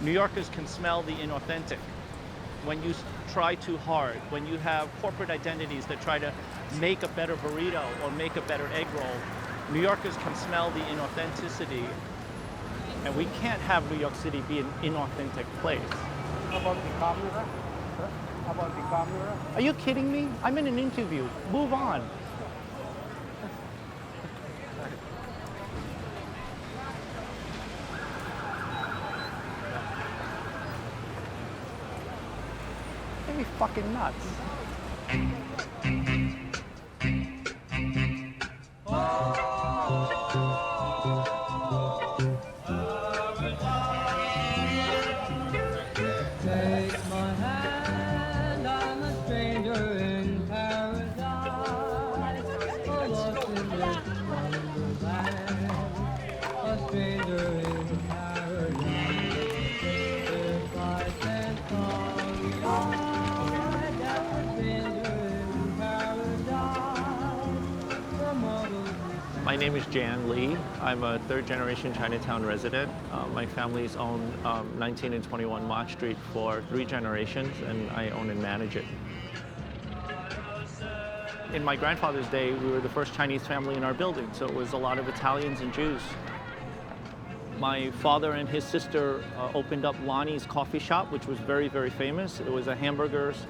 New Yorkers can smell the inauthentic. When you try too hard, when you have corporate identities that try to make a better burrito or make a better egg roll, New Yorkers can smell the inauthenticity. And we can't have New York City be an inauthentic place. How about the camera? How about the camera? Are you kidding me? I'm in an interview. Move on. Be fucking nuts. Take my hand, I'm a stranger in paradise, lost in this wonderland, a stranger in paradise. If I can call you on. My name is Jan Lee. I'm a third-generation Chinatown resident. My family's owned 19 and 21 Mott Street for 3 generations, and I own and manage it. In my grandfather's day, we were the first Chinese family in our building, so it was a lot of Italians and Jews. My father and his sister opened up Lonnie's Coffee Shop, which was very, very famous. It was a hamburgers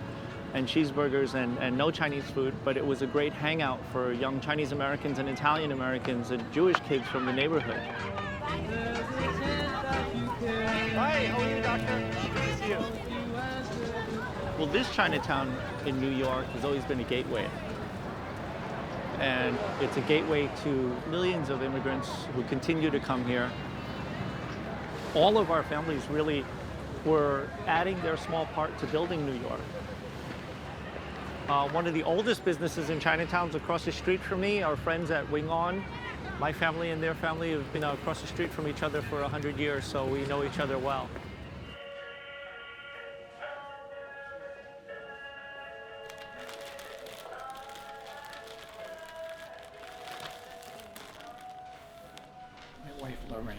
and cheeseburgers and no Chinese food, but it was a great hangout for young Chinese Americans and Italian Americans and Jewish kids from the neighborhood. Hi, how are you, doctor? Good to see you. Well, this Chinatown in New York has always been a gateway. And it's a gateway to millions of immigrants who continue to come here. All of our families really were adding their small part to building New York. One of the oldest businesses in Chinatown is across the street from me. Our friends at Wing On, my family and their family have been across the street from each other for 100 years, so we know each other well. My wife, Lorraine.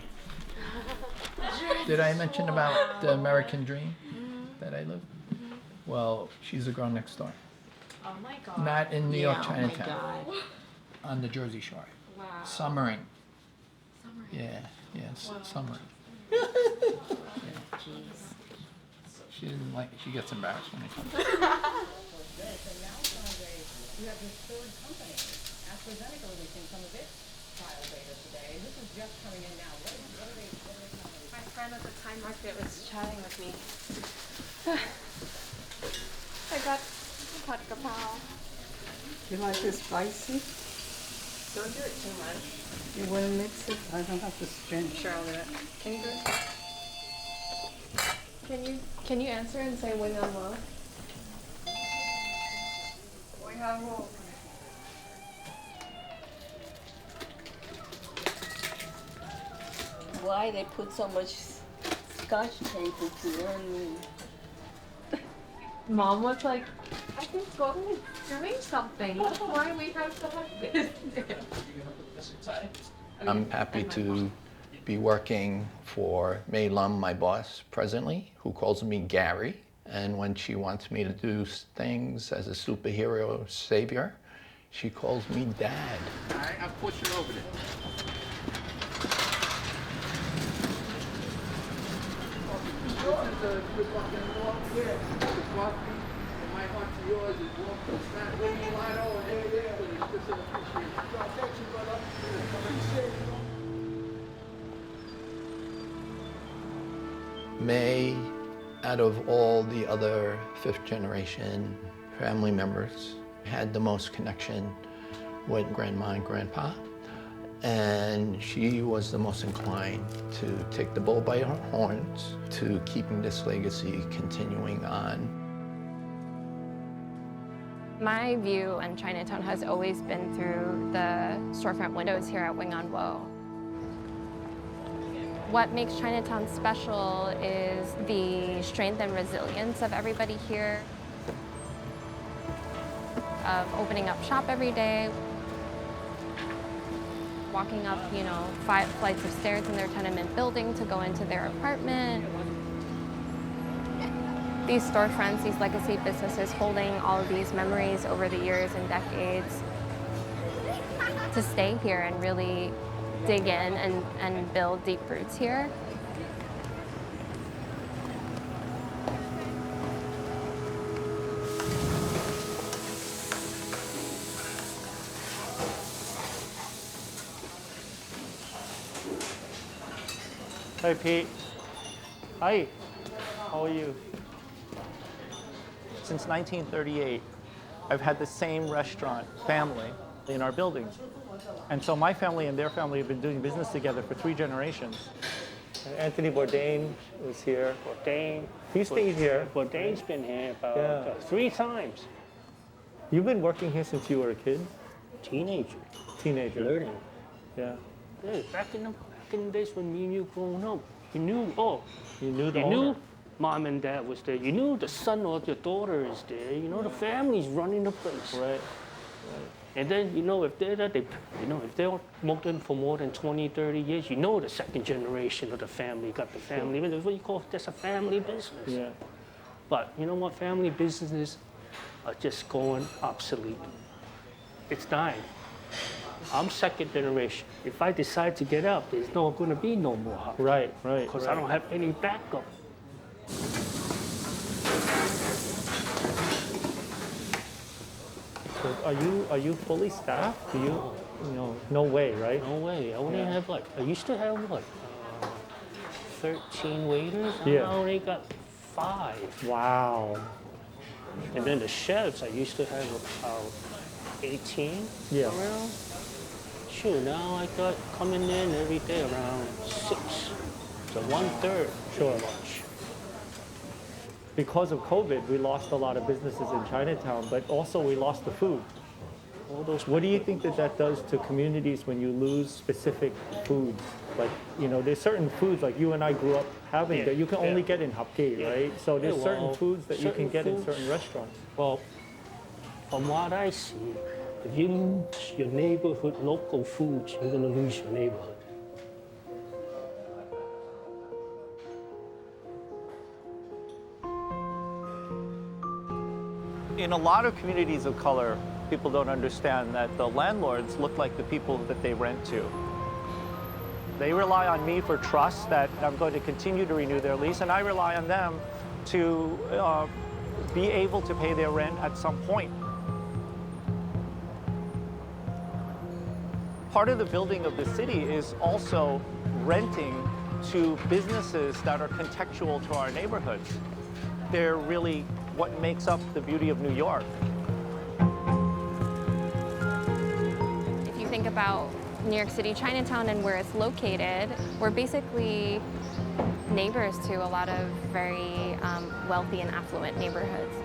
Did I mention about the American dream that I live? Well, she's the girl next door. Oh my God. Not in New York, Oh Chinatown. my God. On the Jersey Shore. Wow. Summering. Summering. Yeah, yes, Wow. summering. Jeez. She didn't like it. She gets embarrassed when it comes. You have this third company. AstraZeneca releasing some of its trial data today. This is just coming in now. What are they telling you? My friend at the Thai market was chatting with me. I got hot kapow. You like this spicy? Don't do it too much. You want to mix it? I don't have to strain. Sure, I'll do it. Can you answer and say Wing On Lo? Wing On Lo. Why they put so much scotch tape into one? Mom was like, I think Golden is doing something. Why we have so much business? I'm happy to be working for Mei Lum, my boss, presently, who calls me Gary. And when she wants me to do things as a superhero savior, she calls me Dad. All right, I'll push it over there. This is the fucking wall here. The coffee. May, out of all the other fifth generation family members, had the most connection with grandma and grandpa. And she was the most inclined to take the bull by her horns to keeping this legacy continuing on. My view in Chinatown has always been through the storefront windows here at Wing On Woe. What makes Chinatown special is the strength and resilience of everybody here, of opening up shop every day, walking up, 5 flights of stairs in their tenement building to go into their apartment. These storefronts, these legacy businesses holding all of these memories over the years and decades to stay here and really dig in and build deep roots here. Hi, Pete. Hi. How are you? Since 1938, I've had the same restaurant family in our building. And so my family and their family have been doing business together for 3 generations. And Anthony Bourdain was here. Bourdain. He stayed here. Bourdain's been here about 3 times. You've been working here since you were a kid? Teenager. Learning. Yeah. Yeah, back in the days when me and you growing up, you knew the you owner. knew mom and dad was there. You knew the son or your daughter is there. You know the family's running the place. Right. And then, if they're there, if they're working for more than 20, 30 years, the second generation of the family got the family. That's what you call, that's a family business. Yeah. But you know what? Family businesses are just going obsolete. It's dying. I'm second generation. If I decide to get out, there's not going to be no more house. Right. Because I don't have any backup. So are you fully staffed? Do you, no way, right? No way. I only have I used to have 13 waiters. Yeah. I only got 5. Wow. And then the chefs, I used to have about 18 Yeah. around. Sure, now I got coming in every day around 6. So 1/3. Sure. Much. Because of COVID, we lost a lot of businesses in Chinatown, but also we lost the food. All those. What do you think that does to communities when you lose specific foods? Like, there's certain foods like you and I grew up having Yeah, that you can yeah. only get in Hapke, Yeah. right? So there's Yeah, certain well, foods that you can certain get in foods- certain restaurants. Well, from what I see, if you lose your neighborhood local foods, you're going to lose your neighborhood. In a lot of communities of color, people don't understand that the landlords look like the people that they rent to. They rely on me for trust that I'm going to continue to renew their lease, and I rely on them to be able to pay their rent at some point. Part of the building of the city is also renting to businesses that are contextual to our neighborhoods. They're really what makes up the beauty of New York. If you think about New York City Chinatown and where it's located, we're basically neighbors to a lot of very wealthy and affluent neighborhoods.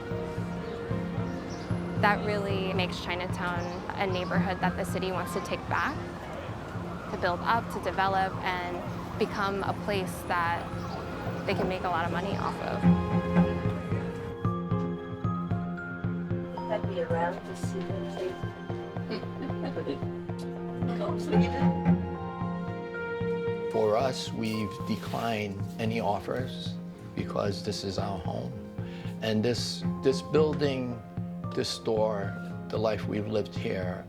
That really makes Chinatown a neighborhood that the city wants to take back, to build up, to develop, and become a place that they can make a lot of money off of. I'd be around to see them too. For us, we've declined any offers because this is our home. And this building, this store, the life we've lived here,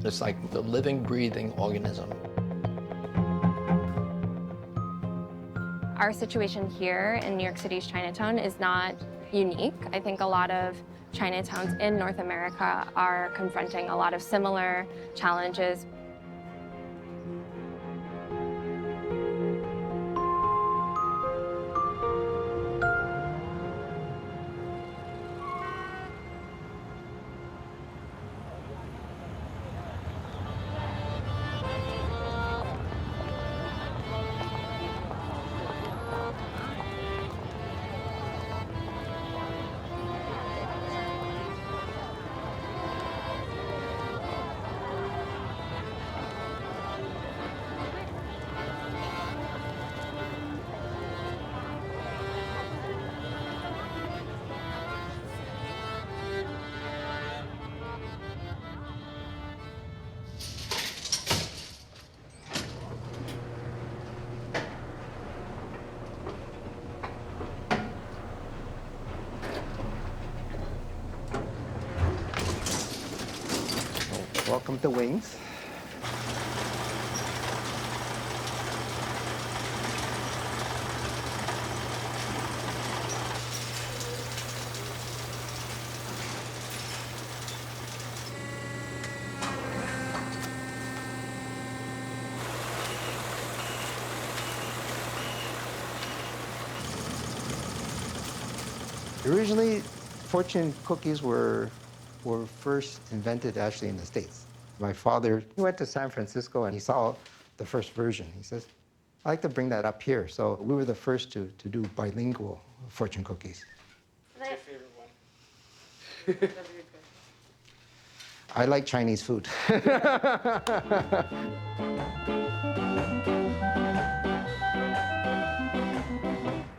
it's like the living, breathing organism. Our situation here in New York City's Chinatown is not unique. I think a lot of Chinatowns in North America are confronting a lot of similar challenges. Welcome to Wings. Originally, fortune cookies were first invented actually in the States. My father, he went to San Francisco and he saw the first version. He says, I'd like to bring that up here. So we were the first to do bilingual fortune cookies. What's your favorite one? I like Chinese food.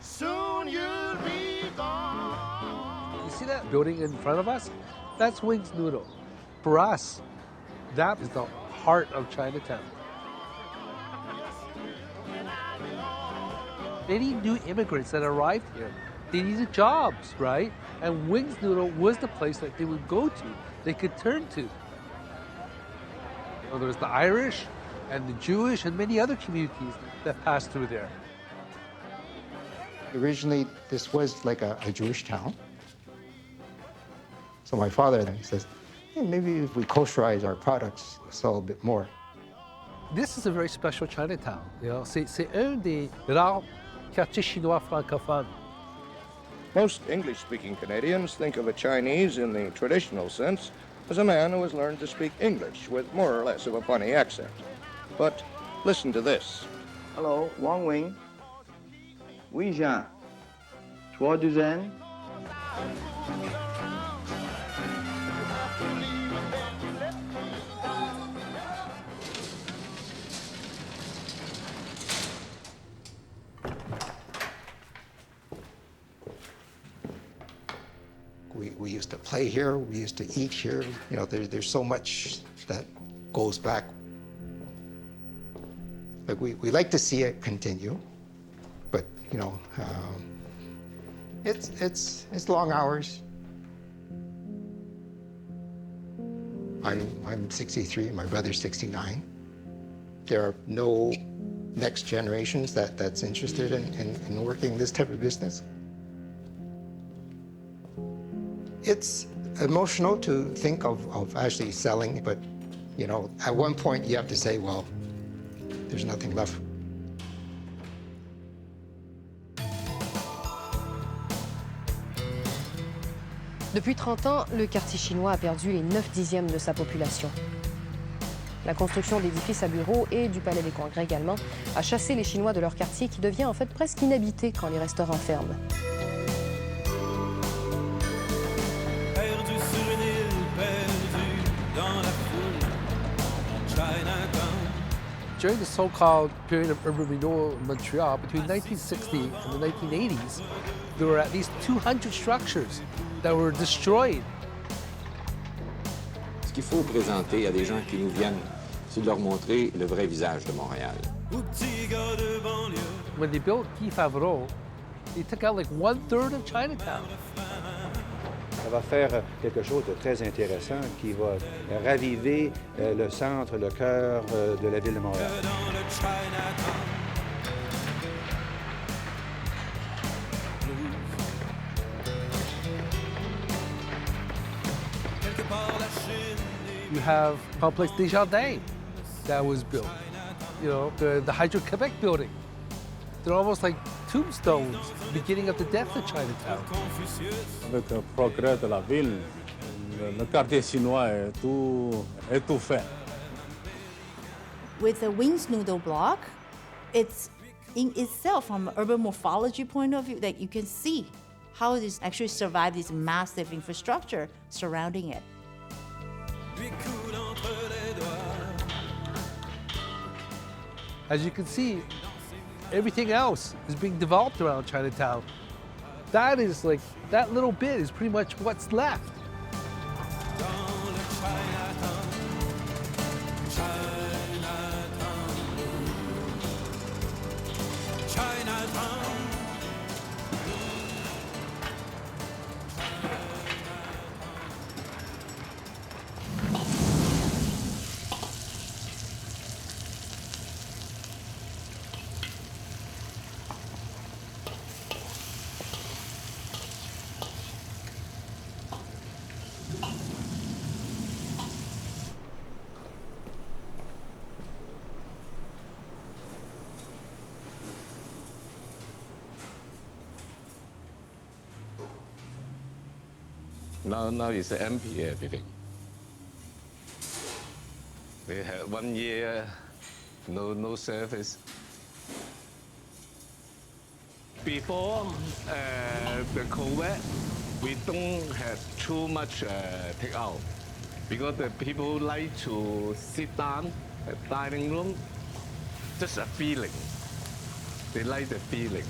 Soon you'll be gone. You see that building in front of us? That's Wings Noodle. For us, that is the heart of Chinatown. Many new immigrants that arrived here, they needed jobs, right? And Wings Noodle was the place that they would go to, they could turn to. Well, there was the Irish and the Jewish and many other communities that passed through there. Originally, this was like a Jewish town. So my father then says, hey, maybe if we kosherize our products, sell a bit more. This is a very special Chinatown. You know, c'est un des rares quartiers chinois francophones. Most English-speaking Canadians think of a Chinese in the traditional sense as a man who has learned to speak English with more or less of a funny accent. But listen to this. Hello, Wang Wing. Oui, Jean. 3 douzaines. We used to play here, we used to eat here. You know, there's so much that goes back. Like we like to see it continue, but you know, it's long hours. I'm 63, my brother's 69. There are no next generations that's interested in working this type of business. It's emotional to think of actually selling, but you know, at one point you have to say, well, there's nothing left. Depuis 30 ans, le quartier chinois a perdu les 9/10 de sa population. La construction d'édifices à bureaux et du palais des congrès également a chassé les Chinois de leur quartier qui devient en fait presque inhabité quand les restaurants ferment. During the so-called period of urban renewal in Montreal, between 1960 and the 1980s, there were at least 200 structures that were destroyed. Ce qu'il faut présenter à des gens qui nous viennent, c'est de leur montrer le vrai visage de Montréal. When they built Guy Favreau, they took out like 1/3 of Chinatown. Ça va faire quelque chose de très intéressant qui va raviver le centre, le cœur de la ville de Montréal. You have Complex Desjardins that was built. You know, the Hydro-Quebec building. They're almost like tombstones, beginning of the death of Chinatown. Avec le progrès de la ville, le quartier chinois est tout fait. With the Wings Noodle block, it's in itself, from an urban morphology point of view, that you can see how it is actually survived this massive infrastructure surrounding it. As you can see, everything else is being developed around Chinatown. That is like, that little bit is pretty much what's left. Now it's empty everything. They had 1 year, no service. Before the COVID, we don't have too much takeout because the people like to sit down at dining room. Just a feeling. They like the feeling.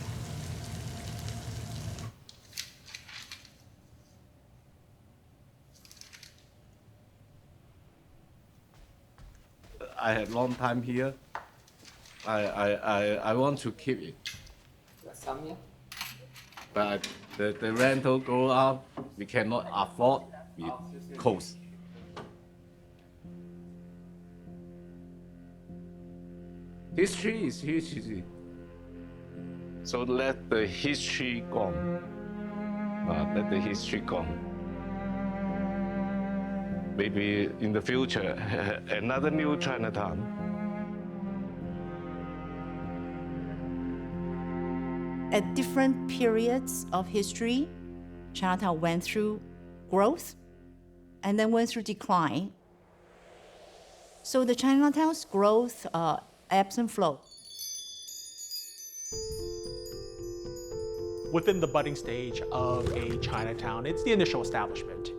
I had long time here. I want to keep it. But the rental go up, we cannot afford, we close. History is history. So let the history go. Let the history go. Maybe in the future, another new Chinatown. At different periods of history, Chinatown went through growth and then went through decline. So the Chinatown's growth ebbs and flows. Within the budding stage of a Chinatown, it's the initial establishment.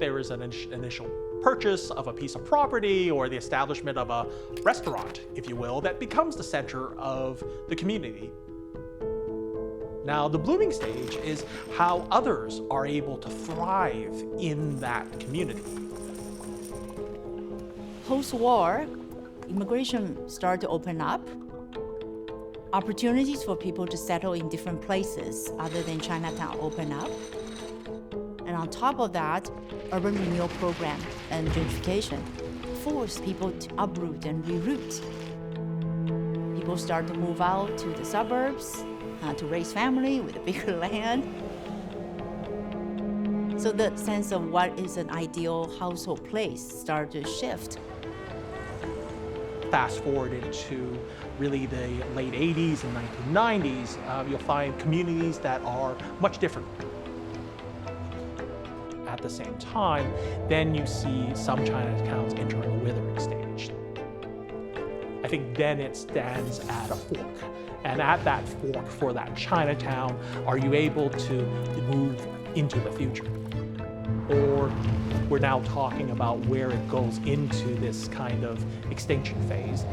There is an initial purchase of a piece of property or the establishment of a restaurant, if you will, that becomes the center of the community. Now, the blooming stage is how others are able to thrive in that community. Post-war, immigration started to open up. Opportunities for people to settle in different places other than Chinatown open up. And on top of that, urban renewal program and gentrification forced people to uproot and reroute. People start to move out to the suburbs to raise family with a bigger land. So the sense of what is an ideal household place started to shift. Fast forward into really the late 80s and 1990s, you'll find communities that are much different. At the same time, then you see some Chinatowns entering a withering stage. I think then it stands at a fork. And at that fork for that Chinatown, are you able to move into the future? Or we're now talking about where it goes into this kind of extinction phase.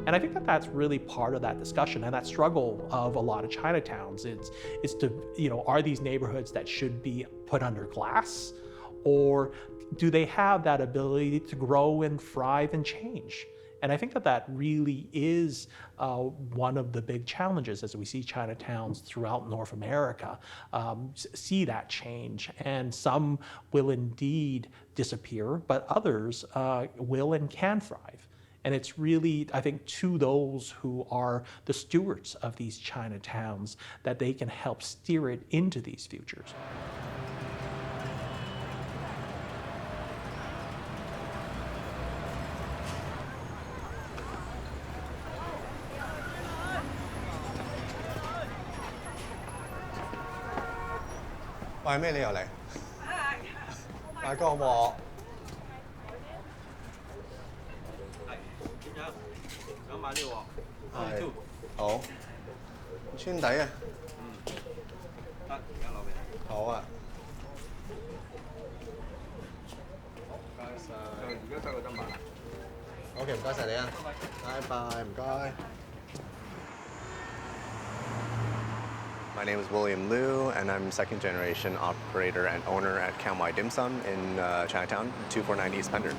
And I think that that's really part of that discussion and that struggle of a lot of Chinatowns. It's to, are these neighborhoods that should be put under glass? Or do they have that ability to grow and thrive and change? And I think that that really is one of the big challenges as we see Chinatowns throughout North America see that change. And some will indeed disappear, but others will and can thrive. And it's really, I think, to those who are the stewards of these Chinatowns that they can help steer it into these futures. 買咩理由嚟？買個鑊。點樣？想買呢個鑊？係。好。穿底啊？得，而家攞俾你。好啊。唔該晒。而家得個燈牌。OK，唔該晒你啊。拜拜，唔該。My name is William Liu, and I'm second generation operator and owner at Kamwai Dim Sum in Chinatown, 249 East Pender.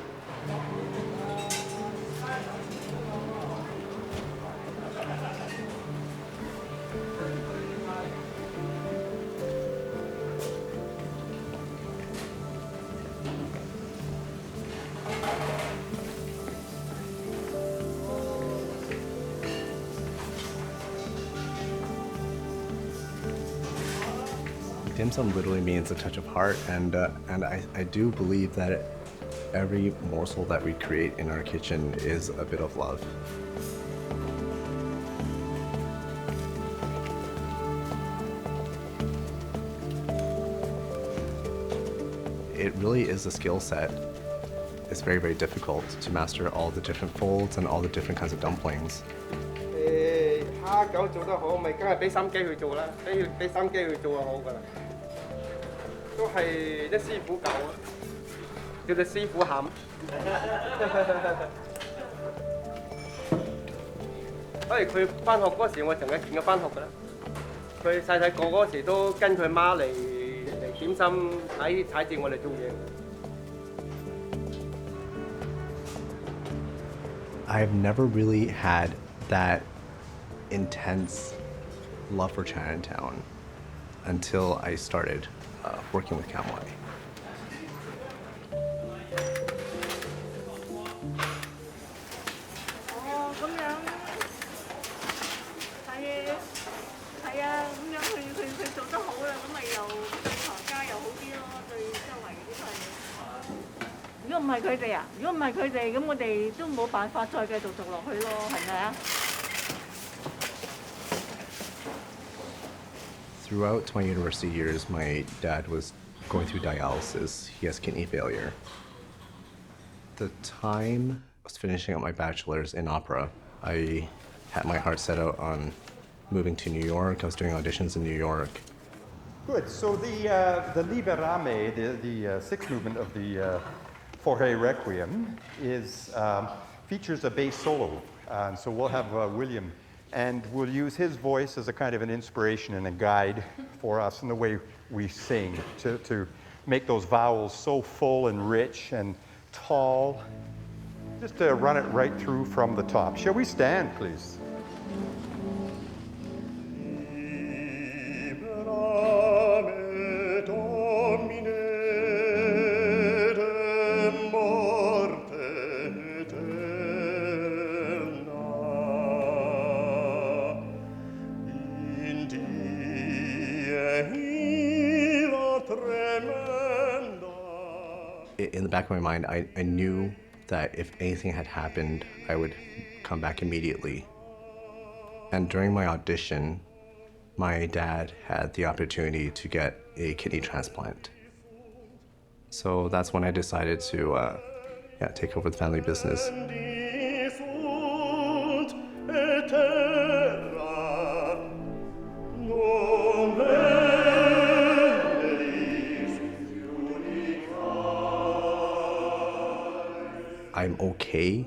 Dim sum literally means a touch of heart, and I do believe that every morsel that we create in our kitchen is a bit of love. It really is a skill set. It's very, very difficult to master all the different folds and all the different kinds of dumplings. 蝦餃做得好，咪梗係俾心機去做啦，俾心機去做就好㗎啦。都係啲師傅教啊，叫做師傅冚。所以佢翻學嗰時，我成日見佢翻學㗎啦。佢細細個嗰時都跟佢媽嚟點心睇住我哋做嘢。I've never really had that intense love for Chinatown until I started working with Kamwai. Throughout my university years, my dad was going through dialysis. He has kidney failure. The time I was finishing up my bachelor's in opera, I had my heart set out on moving to New York. I was doing auditions in New York. Good. So the Liberame, the sixth movement of the Forte Requiem, features a bass solo. So we'll have William, and we'll use his voice as a kind of an inspiration and a guide for us in the way we sing to make those vowels so full and rich and tall. Just to run it right through from the top. Shall we stand, please? In the back of my mind, I knew that if anything had happened, I would come back immediately. And during my audition, my dad had the opportunity to get a kidney transplant. So that's when I decided to take over the family business. I'm okay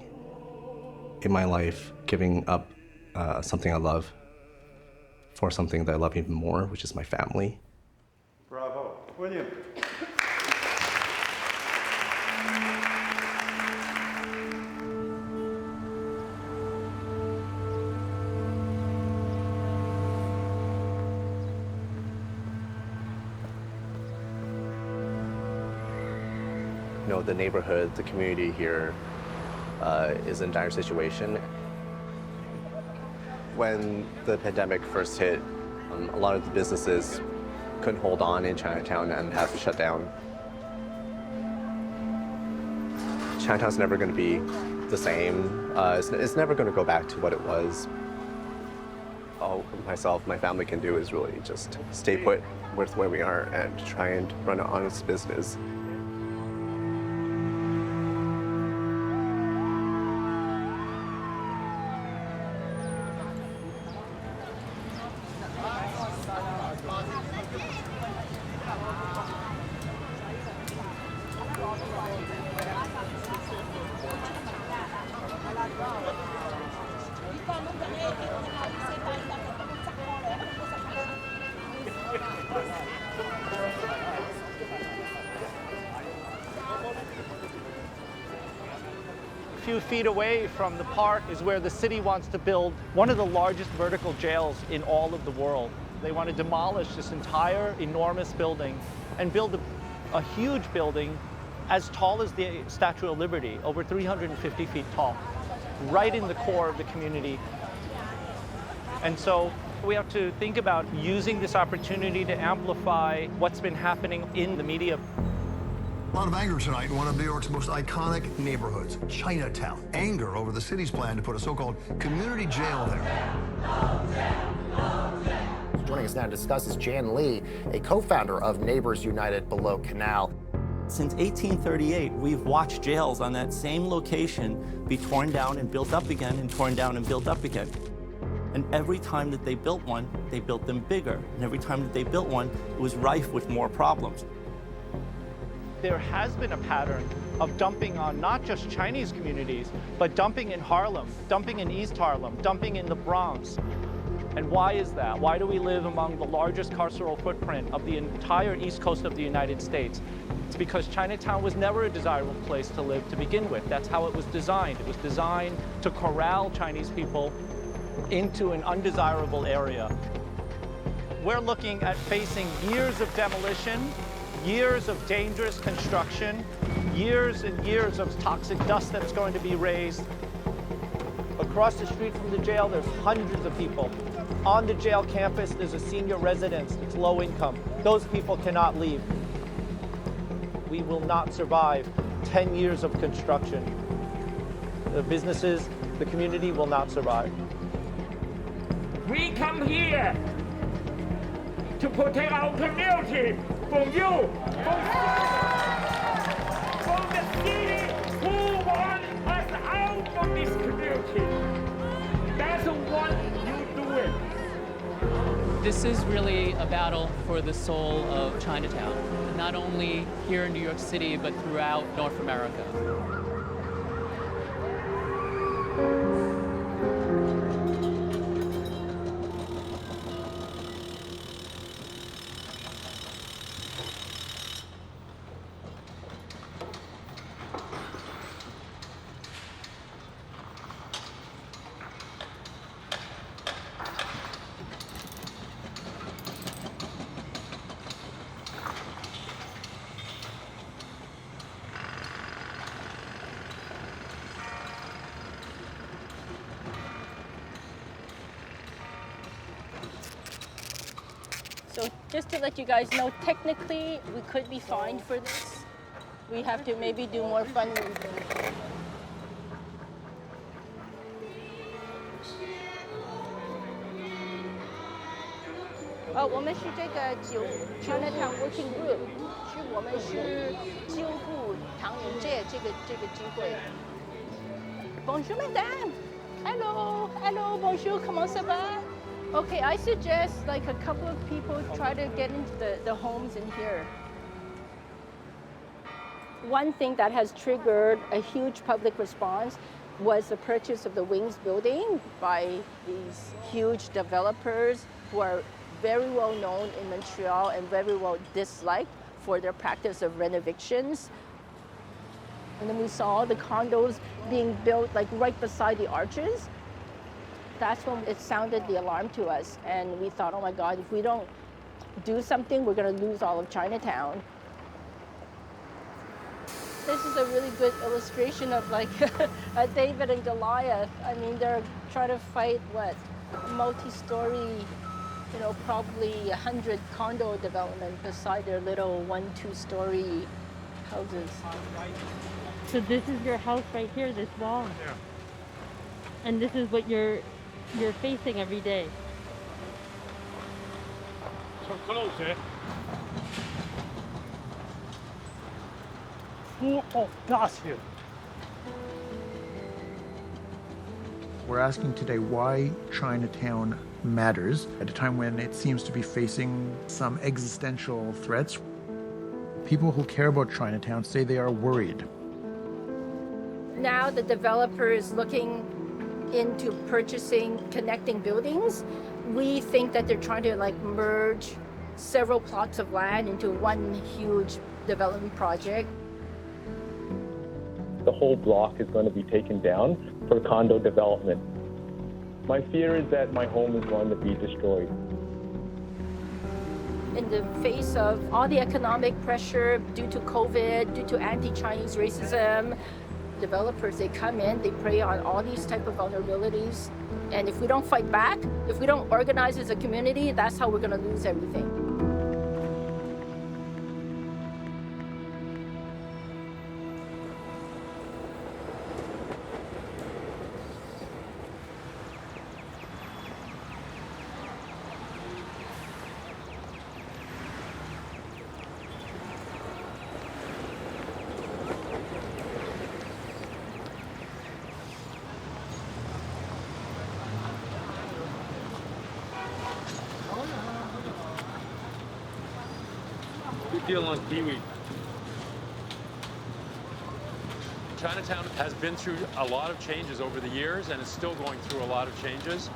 in my life giving up something I love for something that I love even more, which is my family. Bravo. William. You know, the neighborhood, the community here is in dire situation. When the pandemic first hit, a lot of the businesses couldn't hold on in Chinatown and had to shut down. Chinatown's never going to be the same. It's never going to go back to what it was. A all myself, my family can do is really just stay put with where we are and try and run an honest business. A few feet away from the park is where the city wants to build one of the largest vertical jails in all of the world. They want to demolish this entire enormous building and build a huge building as tall as the Statue of Liberty, over 350 feet tall, right in the core of the community. And so we have to think about using this opportunity to amplify what's been happening in the media. A lot of anger tonight in one of New York's most iconic neighborhoods, Chinatown. Anger over the city's plan to put a so-called community jail there. Joining us now to discuss is Jan Lee, a co-founder of Neighbors United Below Canal. Since 1838, we've watched jails on that same location be torn down and built up again, and torn down and built up again. And every time that they built one, they built them bigger. And every time that they built one, it was rife with more problems. There has been a pattern of dumping on not just Chinese communities, but dumping in Harlem, dumping in East Harlem, dumping in the Bronx. And why is that? Why do we live among the largest carceral footprint of the entire East Coast of the United States? It's because Chinatown was never a desirable place to live to begin with. That's how it was designed. It was designed to corral Chinese people into an undesirable area. We're looking at facing years of demolition, years of dangerous construction, years and years of toxic dust that's going to be raised. Across the street from the jail, there's hundreds of people. On the jail campus, there's a senior residence. It's low income. Those people cannot leave. We will not survive 10 years of construction. The businesses, the community will not survive. We come here to protect our community from you, from the city who want us out of this community. That's what you do it. This is really a battle for the soul of Chinatown, not only here in New York City, but throughout North America. So just to let you guys know, technically we could be fined for this. We have to maybe do more fundraising. 我们是这个Chinatown Working Group， 是我们是救护唐人街这个机会。Bonjour, madame. Hello, hello, bonjour. Comment ça va? Okay, I suggest like a couple of people try to get into the homes in here. One thing that has triggered a huge public response was the purchase of the Wings building by these huge developers who are very well known in Montreal and very well disliked for their practice of renovictions. And then we saw the condos being built like right beside the arches. That's when it sounded the alarm to us. And we thought, oh my God, if we don't do something, we're gonna lose all of Chinatown. This is a really good illustration of like a David and Goliath. I mean, they're trying to fight what? Multi-story, you know, probably 100 condo development beside their little 1-2-story houses. So this is your house right here, this wall. Yeah. And this is what you're facing every day. Come closer. Full of dust here. We're asking today why Chinatown matters at a time when it seems to be facing some existential threats. People who care about Chinatown say they are worried. Now the developer is looking into purchasing connecting buildings. We think that they're trying to merge several plots of land into one huge development project. The whole block is going to be taken down for condo development. My fear is that my home is going to be destroyed. In the face of all the economic pressure due to COVID, due to anti-Chinese racism, developers, they come in, they prey on all these type of vulnerabilities. And if we don't fight back, if we don't organize as a community, that's how we're going to lose everything. Good deal on kiwi. Chinatown has been through a lot of changes over the years and is still going through a lot of changes.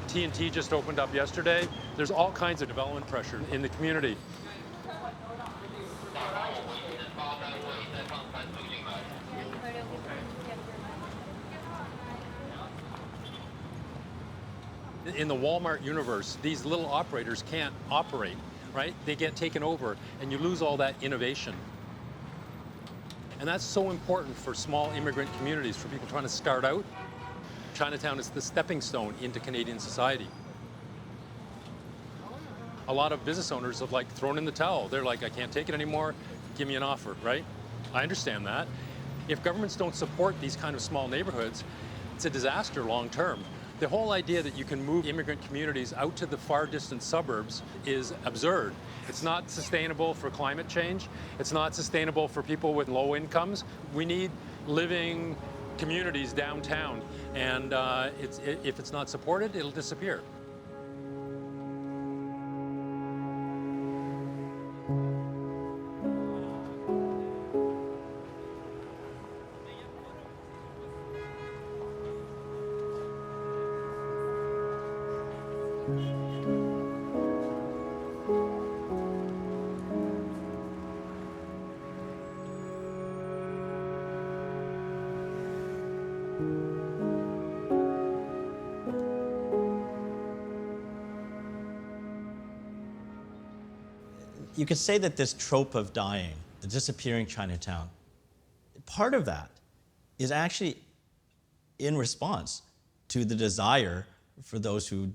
T&T just opened up yesterday. There's all kinds of development pressure in the community. In the Walmart universe, these little operators can't operate, right? They get taken over and you lose all that innovation. And that's so important for small immigrant communities, for people trying to start out. Chinatown is the stepping stone into Canadian society. A lot of business owners have thrown in the towel. They're like, I can't take it anymore, give me an offer, right? I understand that. If governments don't support these kind of small neighborhoods, it's a disaster long term. The whole idea that you can move immigrant communities out to the far distant suburbs is absurd. It's not sustainable for climate change. It's not sustainable for people with low incomes. We need living communities downtown, and if it's not supported, it'll disappear. You could say that this trope of dying, the disappearing Chinatown, part of that is actually in response to the desire for those who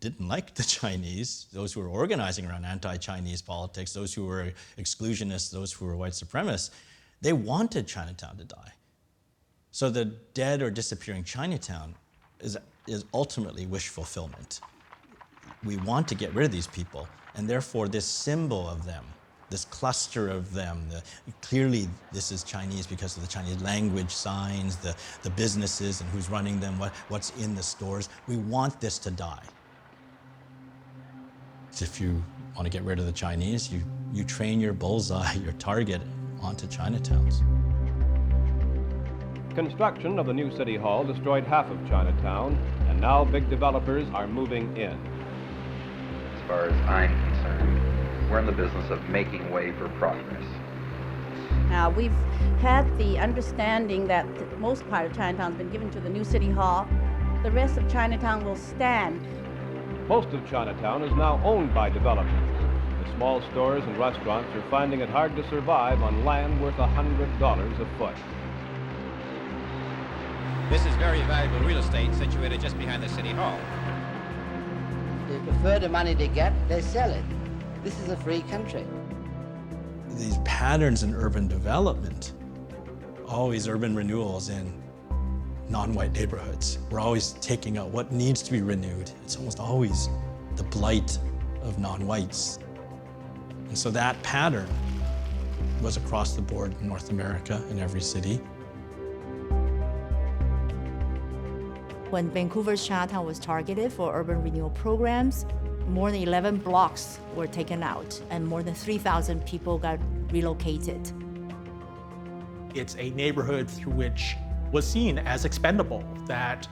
didn't like the Chinese, those who were organizing around anti-Chinese politics, those who were exclusionists, those who were white supremacists. They wanted Chinatown to die. So the dead or disappearing Chinatown is ultimately wish fulfillment. We want to get rid of these people, and therefore this symbol of them, this cluster of them, clearly this is Chinese because of the Chinese language signs, the businesses and who's running them, what's in the stores. We want this to die. If you want to get rid of the Chinese, you train your bullseye, your target, onto Chinatowns. Construction of the new city hall destroyed half of Chinatown, and now big developers are moving in. As far as I'm concerned, we're in the business of making way for progress. Now, we've had the understanding that most part of Chinatown has been given to the new city hall. The rest of Chinatown will stand. Most of Chinatown is now owned by developers. The small stores and restaurants are finding it hard to survive on land worth $100 a foot. This is very valuable real estate situated just behind the city hall. They prefer the money they get, they sell it. This is a free country. These patterns in urban development, always urban renewals in non-white neighborhoods. We're always taking out what needs to be renewed. It's almost always the blight of non-whites. And so that pattern was across the board in North America in every city. When Vancouver's Chinatown was targeted for urban renewal programs, more than 11 blocks were taken out and more than 3,000 people got relocated. It's a neighborhood through which was seen as expendable, that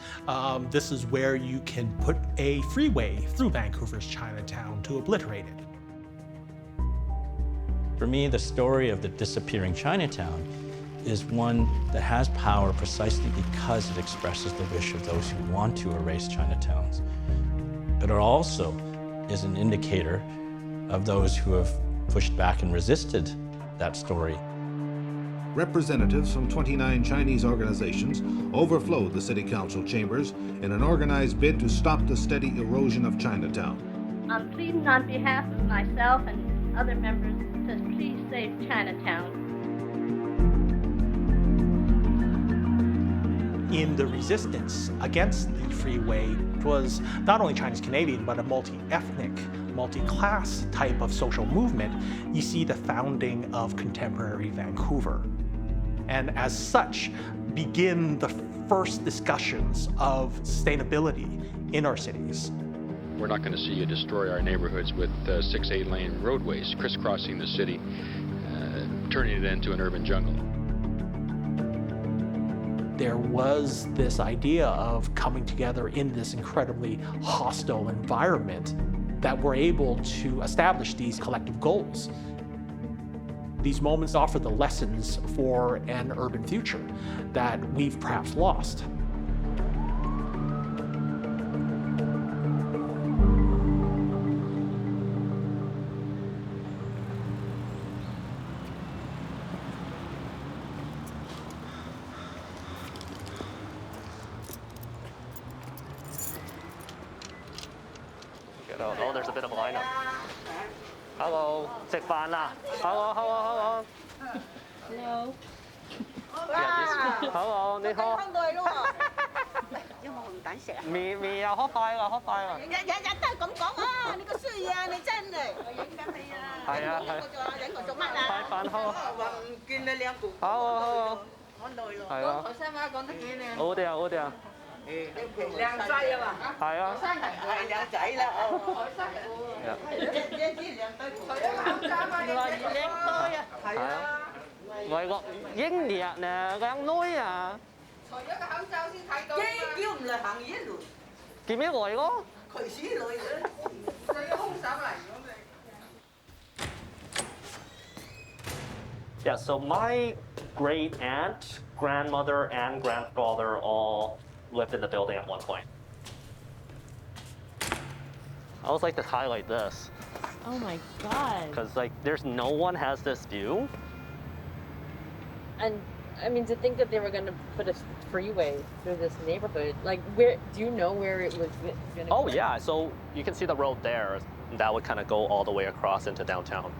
this is where you can put a freeway through Vancouver's Chinatown to obliterate it. For me, the story of the disappearing Chinatown is one that has power precisely because it expresses the wish of those who want to erase Chinatowns. But it also is an indicator of those who have pushed back and resisted that story. Representatives from 29 Chinese organizations overflowed the city council chambers in an organized bid to stop the steady erosion of Chinatown. I'm pleading on behalf of myself and other members to please save Chinatown. In the resistance against the freeway, it was not only Chinese-Canadian, but a multi-ethnic, multi-class type of social movement. You see the founding of contemporary Vancouver. And as such, begin the first discussions of sustainability in our cities. We're not going to see you destroy our neighborhoods with 6 8-lane roadways crisscrossing the city, turning it into an urban jungle. There was this idea of coming together in this incredibly hostile environment that we're able to establish these collective goals. These moments offer the lessons for an urban future that we've perhaps lost. Oh, there's a bit of a lineup. Hello, 食飯啦 Hello. Hello. Hello, 你好。香港咯喎，有冇紅蛋食啊？未啊，好快啦，好快啦。日都係咁講啊！你個衰啊！你真係。我影緊你啊！係啊係。影我做乜啊？快飯好。話唔見你兩個。好。我耐咯。係啊。台山話講得幾靚。好啲啊，好啲啊。靚仔啊嘛。係啊。係靚仔啦，哦。台山係。一兩對。除咗個口罩啊，你靚女啊。係啊。外國英烈呢，靚女啊。除咗個口罩先睇到。叫唔嚟行一輪。見咩來咯？佢屎女嘅，就要兇手嚟咁你。Yeah, so my great aunt, grandmother, and grandfather all lived in the building at one point. I always like to highlight this. Oh my God. Because like, there's no one has this view. And I mean, to think that they were going to put a freeway through this neighborhood, like, where do you know where it was going to go? Oh yeah, so you can see the road there. That would kind of go all the way across into downtown.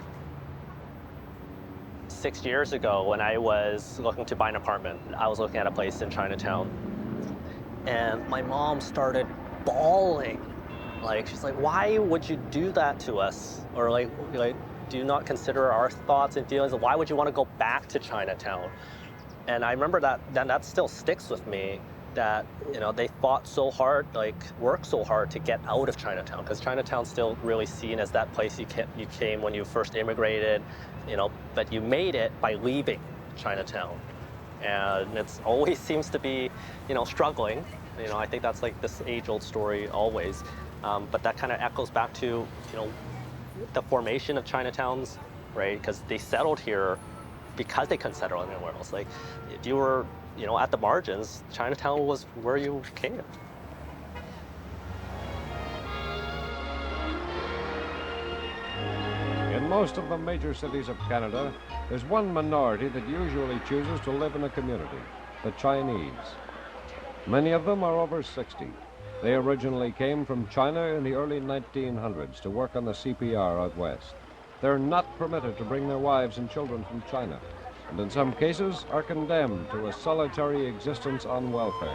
6 years ago, when I was looking to buy an apartment, I was looking at a place in Chinatown, and my mom started bawling. Like, she's like, "Why would you do that to us?" Or like, do you not consider our thoughts and feelings? Why would you want to go back to Chinatown? And I remember that still sticks with me. That they fought so hard, like worked so hard to get out of Chinatown, because Chinatown's still really seen as that place you came when you first immigrated, but you made it by leaving Chinatown, and it always seems to be, struggling. I think that's like this age-old story always, but that kind of echoes back to, the formation of Chinatowns, right? Because they settled here because they couldn't settle anywhere else. Like, if you were at the margins, Chinatown was where you came. In most of the major cities of Canada, there's one minority that usually chooses to live in a community, the Chinese. Many of them are over 60. They originally came from China in the early 1900s to work on the CPR out west. They're not permitted to bring their wives and children from China, and in some cases are condemned to a solitary existence on welfare.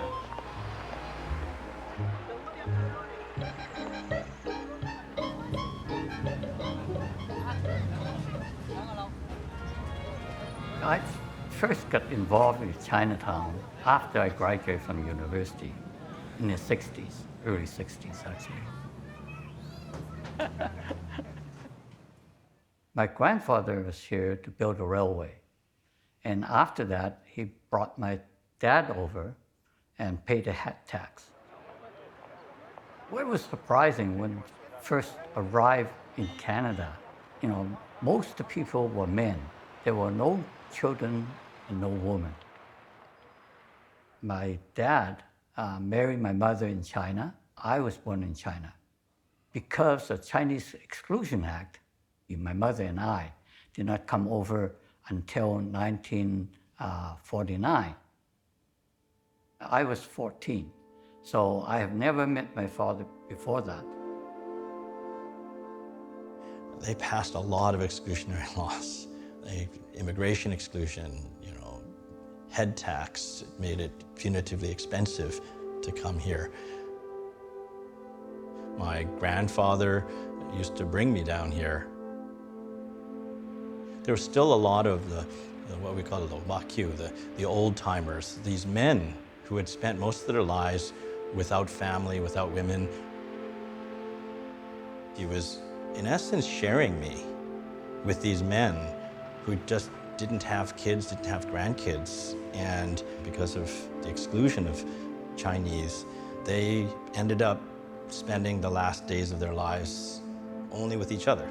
first got involved with Chinatown after I graduated from university in the 60s, early 60s actually. My grandfather was here to build a railway. And after that, he brought my dad over and paid the head tax. What was surprising when I first arrived in Canada, most of the people were men. There were no children and no women. My dad married my mother in China. I was born in China. Because of the Chinese Exclusion Act, my mother and I did not come over until 1949. I was 14, so I have never met my father before that. They passed a lot of exclusionary laws, like immigration exclusion, head tax, made it punitively expensive to come here. My grandfather used to bring me down here. There was still a lot of the what we call the wakyu, the old-timers, these men who had spent most of their lives without family, without women. He was, in essence, sharing me with these men who just didn't have kids, didn't have grandkids. And because of the exclusion of Chinese, they ended up spending the last days of their lives only with each other.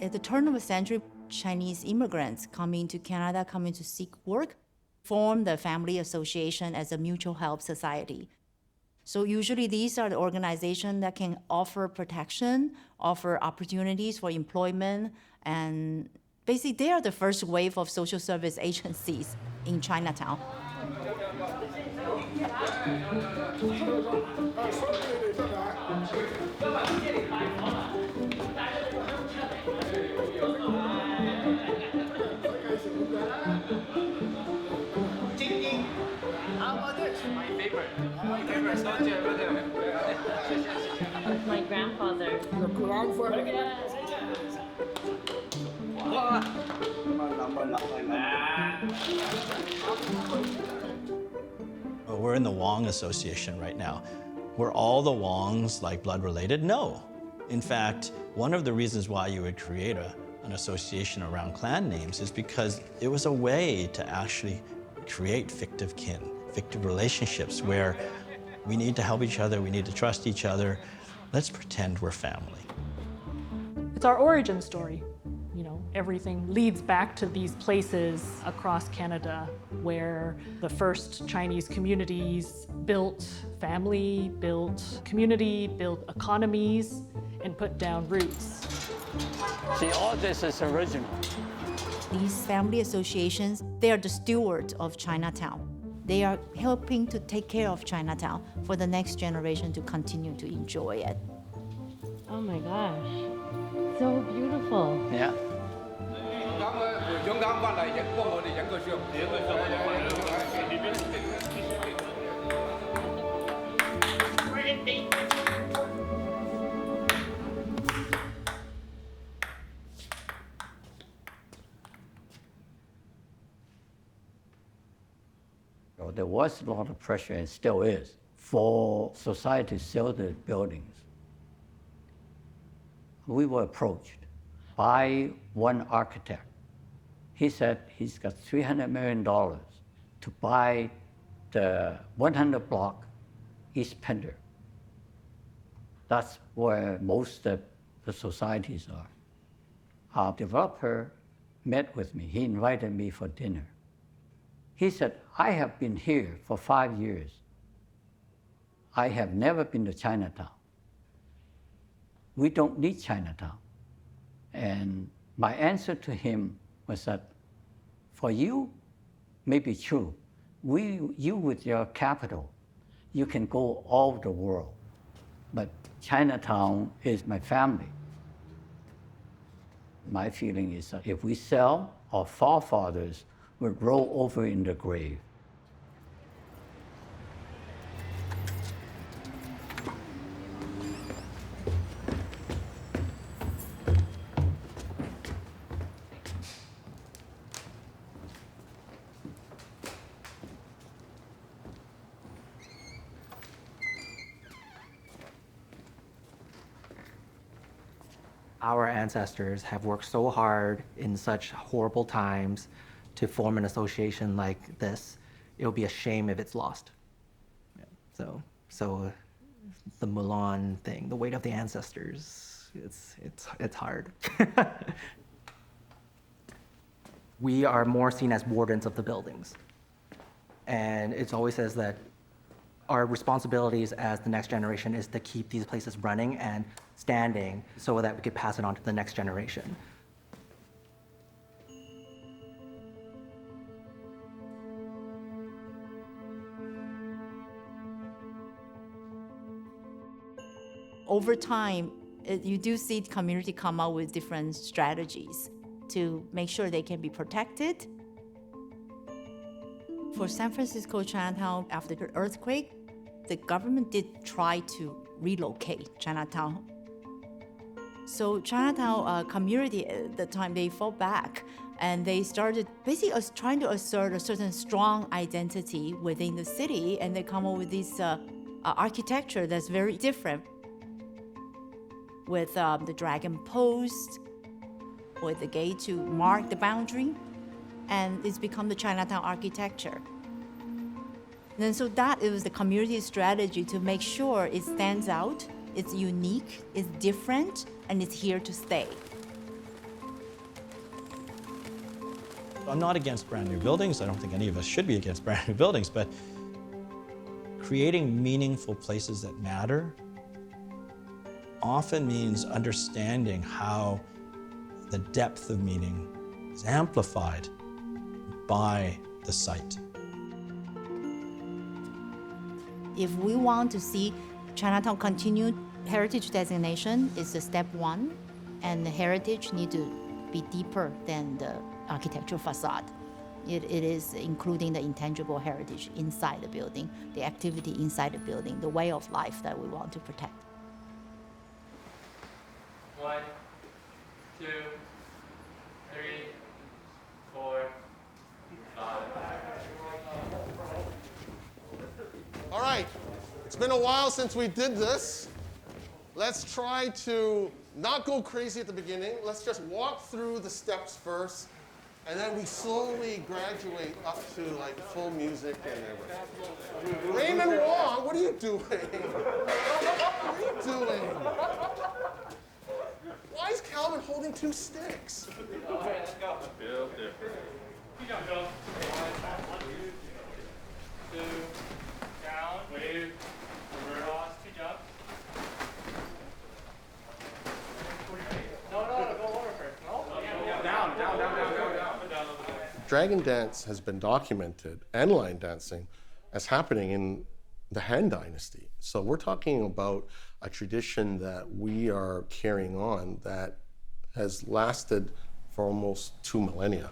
At the turn of the century, Chinese immigrants coming to Canada, coming to seek work, formed the family association as a mutual help society. So usually these are the organizations that can offer protection, offer opportunities for employment, and basically they are the first wave of social service agencies in Chinatown. My grandfather. We're in the Wong Association right now. Were all the Wongs like blood related? No. In fact, one of the reasons why you would create an association around clan names is because it was a way to actually create fictive kin, fictive relationships where we need to help each other, we need to trust each other. Let's pretend we're family. It's our origin story. Everything leads back to these places across Canada where the first Chinese communities built family, built community, built economies, and put down roots. See, all this is original. These family associations, they are the stewards of Chinatown. They are helping to take care of Chinatown for the next generation to continue to enjoy it. Oh my gosh, so beautiful. Yeah. There was a lot of pressure, and still is, for society to sell the buildings. We were approached by one architect. He said he's got $300 million to buy the 100 block East Pender. That's where most of the societies are. Our developer met with me. He invited me for dinner. He said, I have been here for 5 years. I have never been to Chinatown. We don't need Chinatown. And my answer to him was that, for you, may be true. You with your capital, you can go all over the world. But Chinatown is my family. My feeling is that if we sell, our forefathers would roll over in the grave. Our ancestors have worked so hard in such horrible times to form an association like this. It would be a shame if it's lost. So the Mulan thing, the weight of the ancestors, it's hard. We are more seen as wardens of the buildings. And it always says that our responsibilities as the next generation is to keep these places running and standing so that we could pass it on to the next generation. Over time, you do see the community come out with different strategies to make sure they can be protected. For San Francisco Chinatown, after the earthquake, the government did try to relocate Chinatown. So Chinatown community at the time, they fought back and they started basically trying to assert a certain strong identity within the city, and they come up with this architecture that's very different with the dragon post, with the gate to mark the boundary, and it's become the Chinatown architecture. And so that it was the community strategy to make sure it stands out, it's unique, it's different, and it's here to stay. I'm not against brand new buildings. I don't think any of us should be against brand new buildings, but creating meaningful places that matter often means understanding how the depth of meaning is amplified by the site. If we want to see Chinatown continued heritage designation, is the step one, and the heritage need to be deeper than the architectural facade. It is including the intangible heritage inside the building, the activity inside the building, the way of life that we want to protect. 1, 2, 3, 4, 5. All right, it's been a while since we did this. Let's try to not go crazy at the beginning. Let's just walk through the steps first, and then we slowly graduate up to like full music and everything. Raymond Wong, what are you doing? What are you doing? Why is Calvin holding 2 sticks? All right, let's go. Feel different. You don't go. 1, 2, down, wave, reverse, to jump. No, go over first. No? Down. Dragon dance has been documented, and line dancing, as happening in the Han Dynasty. So we're talking about a tradition that we are carrying on that has lasted for almost 2 millennia.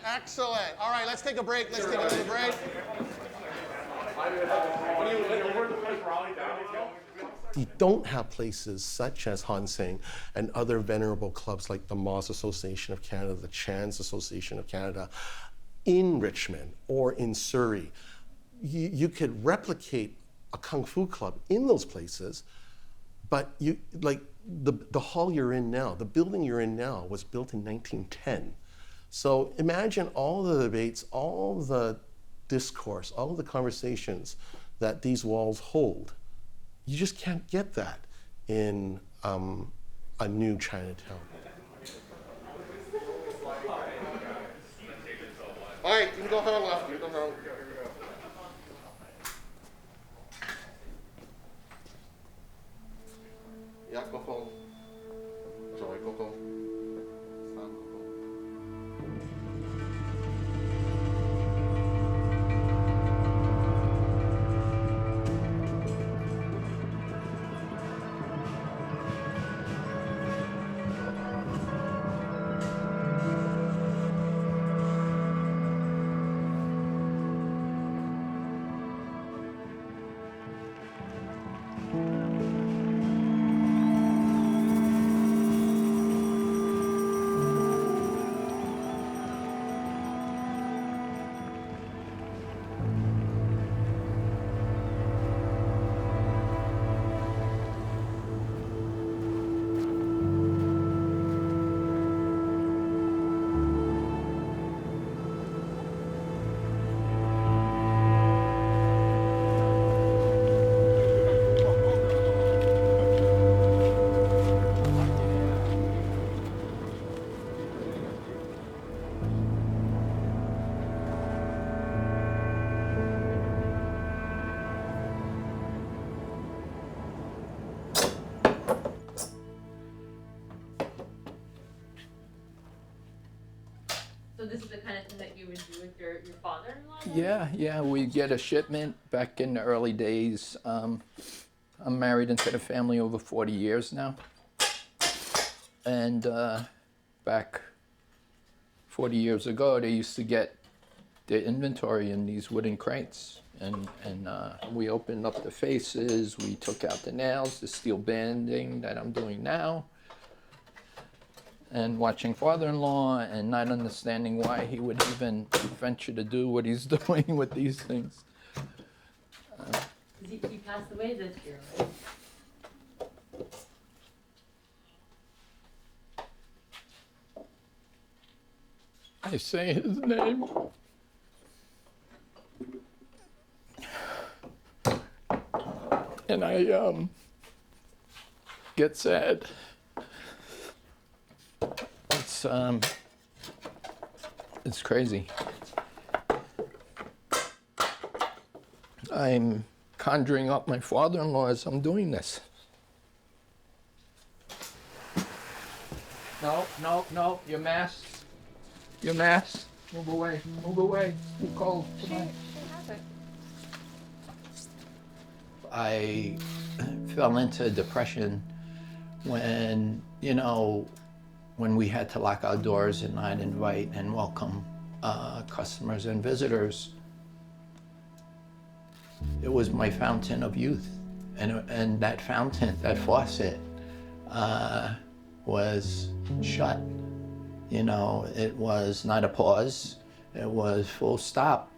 Excellent. All right, let's take a break. Let's take a little break. You don't have places such as Han Seng and other venerable clubs like the Moss Association of Canada, the Chan's Association of Canada, in Richmond or in Surrey. You could replicate a Kung Fu club in those places, but the hall you're in now, the building you're in now was built in 1910. So imagine all the debates, all the discourse, all the conversations that these walls hold. You just can't get that in a new Chinatown. All right, you can go on left. You can go on. 一個方，再嗰個，三個方。So this is the kind of thing that you would do with your father-in-law? Yeah, we get a shipment back in the early days. I'm married into the family over 40 years now. And back 40 years ago, they used to get their inventory in these wooden crates. And we opened up the faces, we took out the nails, the steel banding that I'm doing now. And watching father-in-law and not understanding why he would even venture to do what he's doing with these things. He passed away this year, right? I say his name. And I get sad. It's crazy. I'm conjuring up my father-in-law as I'm doing this. No, your masks. Your masks. Move away, Too cold. Come on. I fell into depression when, when we had to lock our doors and not invite and welcome customers and visitors. It was my fountain of youth. And that fountain, that faucet, was shut. It was not a pause, it was full stop.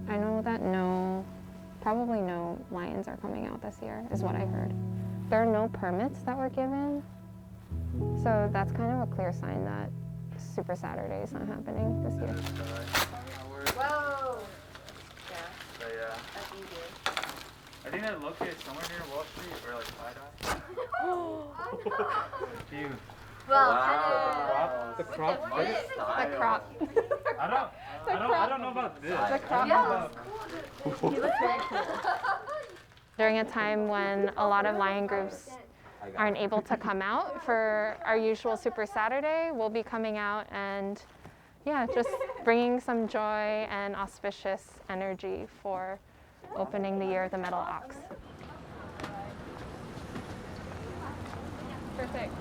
I know that probably no lions are coming out this year, is what I heard. There are no permits that were given, so that's kind of a clear sign that Super Saturday is not happening this year. Whoa! Yeah. That's easy. I think they're located somewhere near Wall Street or like High Dude. Well, wow. The crop. The crop. I don't know about this. The crop. Yeah. He looks very cool. During a time when a lot of lion groups aren't able to come out for our usual Super Saturday, we'll be coming out and just bringing some joy and auspicious energy for opening the Year of the Metal Ox. Perfect.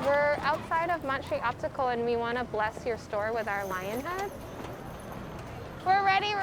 We're outside of Montreal Optical and we want to bless your store with our lion head. We're ready.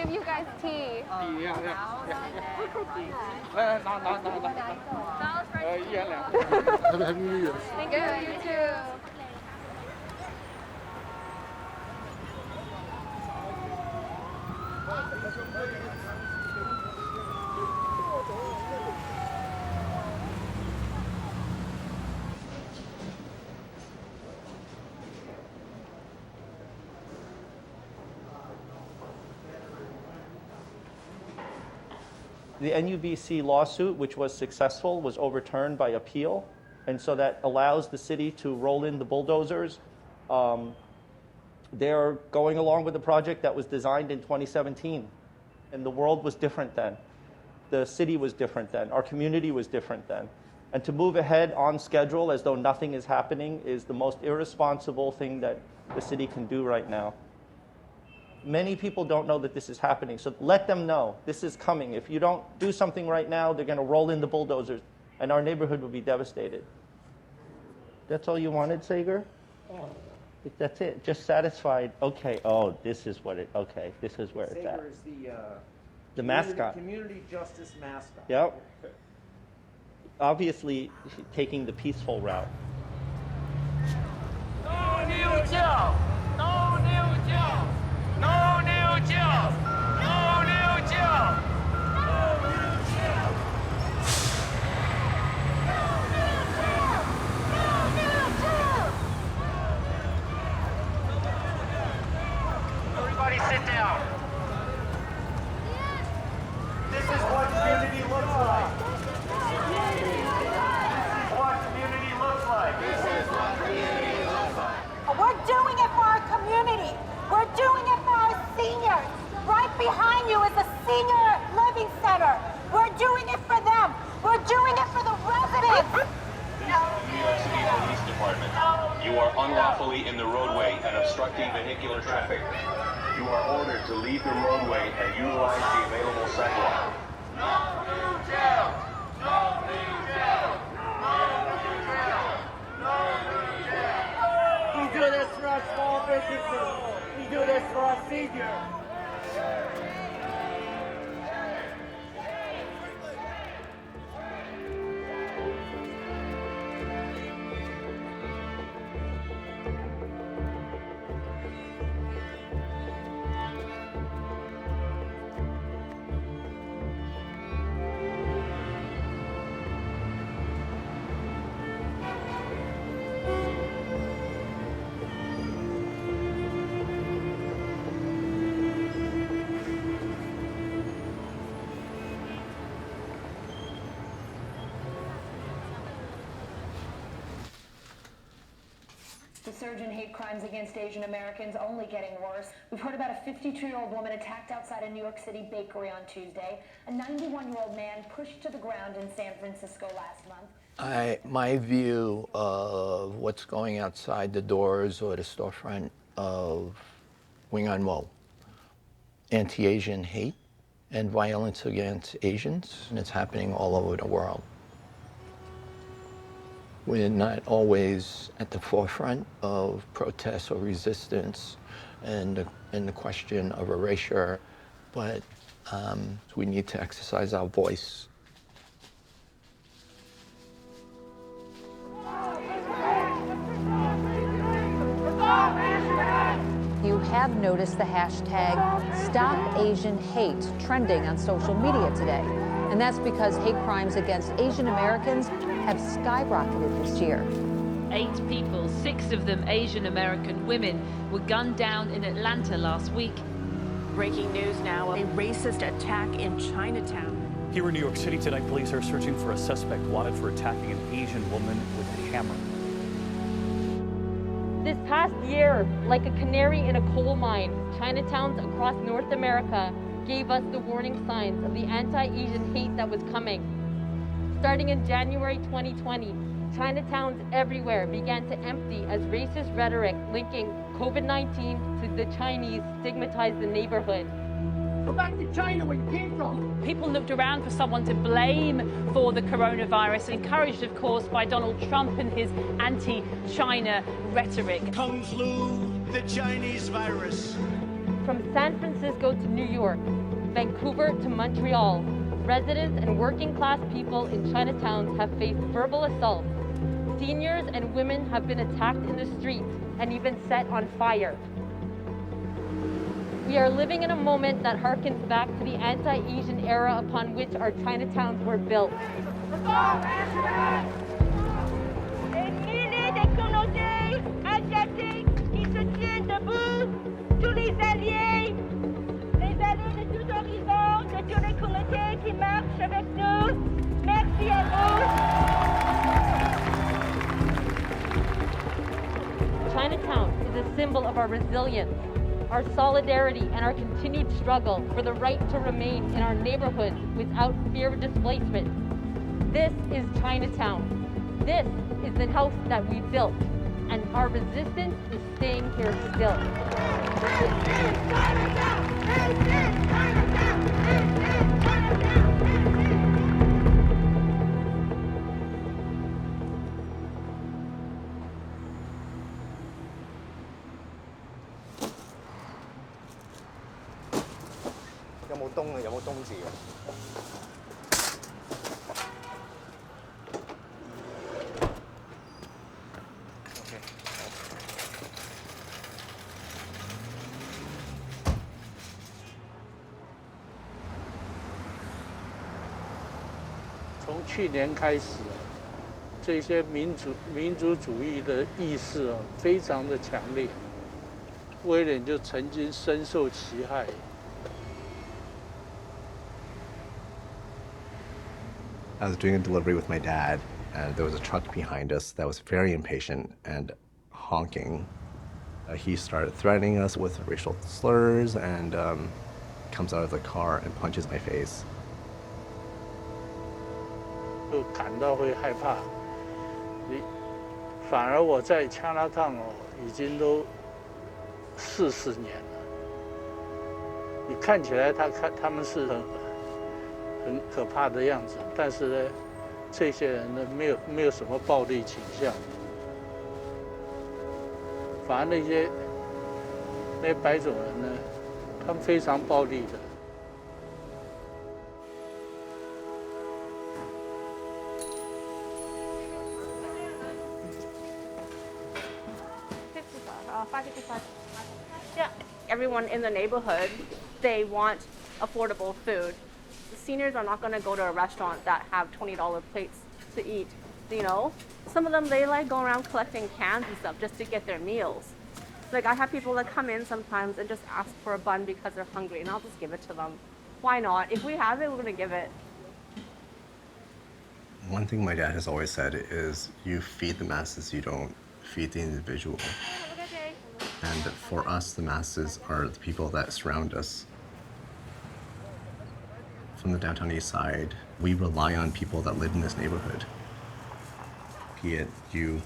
give you guys tea. Happy New Year. Thank you. You too. The NUBC lawsuit, which was successful, was overturned by appeal, and so that allows the city to roll in the bulldozers. They're going along with the project that was designed in 2017, and the world was different then. The city was different then. Our community was different then. And to move ahead on schedule as though nothing is happening is the most irresponsible thing that the city can do right now. Many people don't know that this is happening, so let them know this is coming. If you don't do something right now, they're going to roll in the bulldozers, and our neighborhood will be devastated. That's all you wanted, Sager? That's it. Just satisfied. Okay. Oh, this is what it. Okay, this is where it's at. Sager is The mascot. Community justice mascot. Yep. Obviously, taking the peaceful route. No new job! No new job! No new job! No new job! Everybody sit down. This is what community looks like. What community looks like. This is what community looks like. We're doing it for our community. We're doing it for our seniors. Right behind you is a senior living center. We're doing it for them. We're doing it for the residents. New York City Police Department. You are unlawfully in the roadway and obstructing vehicular traffic. You are ordered to leave the roadway and utilize the available sidewalk. No new jail! No new jail! No new jail! No new jail! We do this for our small businesses. We do this for our seniors. The surge in hate crimes against Asian Americans only getting worse. We've heard about a 52-year-old woman attacked outside a New York City bakery on Tuesday, a 91-year-old man pushed to the ground in San Francisco last month. My view of what's going outside the doors or the storefront of Wing On Wo, anti-Asian hate and violence against Asians, and it's happening all over the world. We're not always at the forefront of protests or resistance and the question of erasure, but we need to exercise our voice. You have noticed the hashtag #StopAsianHate trending on social media today. And that's because hate crimes against Asian Americans have skyrocketed this year. 8 people, 6 of them Asian American women, were gunned down in Atlanta last week. Breaking news now, a racist attack in Chinatown. Here in New York City tonight, police are searching for a suspect wanted for attacking an Asian woman with a hammer. This past year, like a canary in a coal mine, Chinatowns across North America gave us the warning signs of the anti-Asian hate that was coming. Starting in January 2020, Chinatowns everywhere began to empty as racist rhetoric linking COVID-19 to the Chinese stigmatized the neighborhood. Go back to China where you came from. People looked around for someone to blame for the coronavirus, encouraged, of course, by Donald Trump and his anti-China rhetoric. Kung flu, the Chinese virus. From San Francisco to New York, Vancouver to Montreal, residents and working class people in Chinatowns have faced verbal assaults. Seniors and women have been attacked in the streets and even set on fire. We are living in a moment that harkens back to the anti-Asian era upon which our Chinatowns were built. Des milliers de communautés asiatiques qui se tiennent debout, tous les alliés de tout horizon, de toutes les communautés qui marchent avec nous. Merci à vous. Chinatown is a symbol of our resilience, our solidarity, and our continued struggle for the right to remain in our neighborhoods without fear of displacement. This is Chinatown. This is the house that we built, and our resistance is staying here still.有冇冬字嘅？从去年开始，这些民族主义的意识非常的强烈，威廉就曾经深受其害。I was doing a delivery with my dad, and there was a truck behind us that was very impatient and honking. He started threatening us with racial slurs and comes out of the car and punches my face. 就感到会害怕。反而我在 Chinatown 已经都40年了。你看起来他们是很可怕的样子，但是呢，这些人呢没有什么暴力倾向，反而那些白种人呢，他们非常暴力的。Yeah, everyone in the neighborhood, they want affordable food. The seniors are not going to go to a restaurant that have $20 plates to eat, you know? Some of them, they like go around collecting cans and stuff just to get their meals. Like I have people that come in sometimes and just ask for a bun because they're hungry, and I'll just give it to them. Why not? If we have it, we're going to give it. One thing my dad has always said is you feed the masses, you don't feed the individual. And for us, the masses are the people that surround us. From the downtown east side, we rely on people that live in this neighborhood. Be it you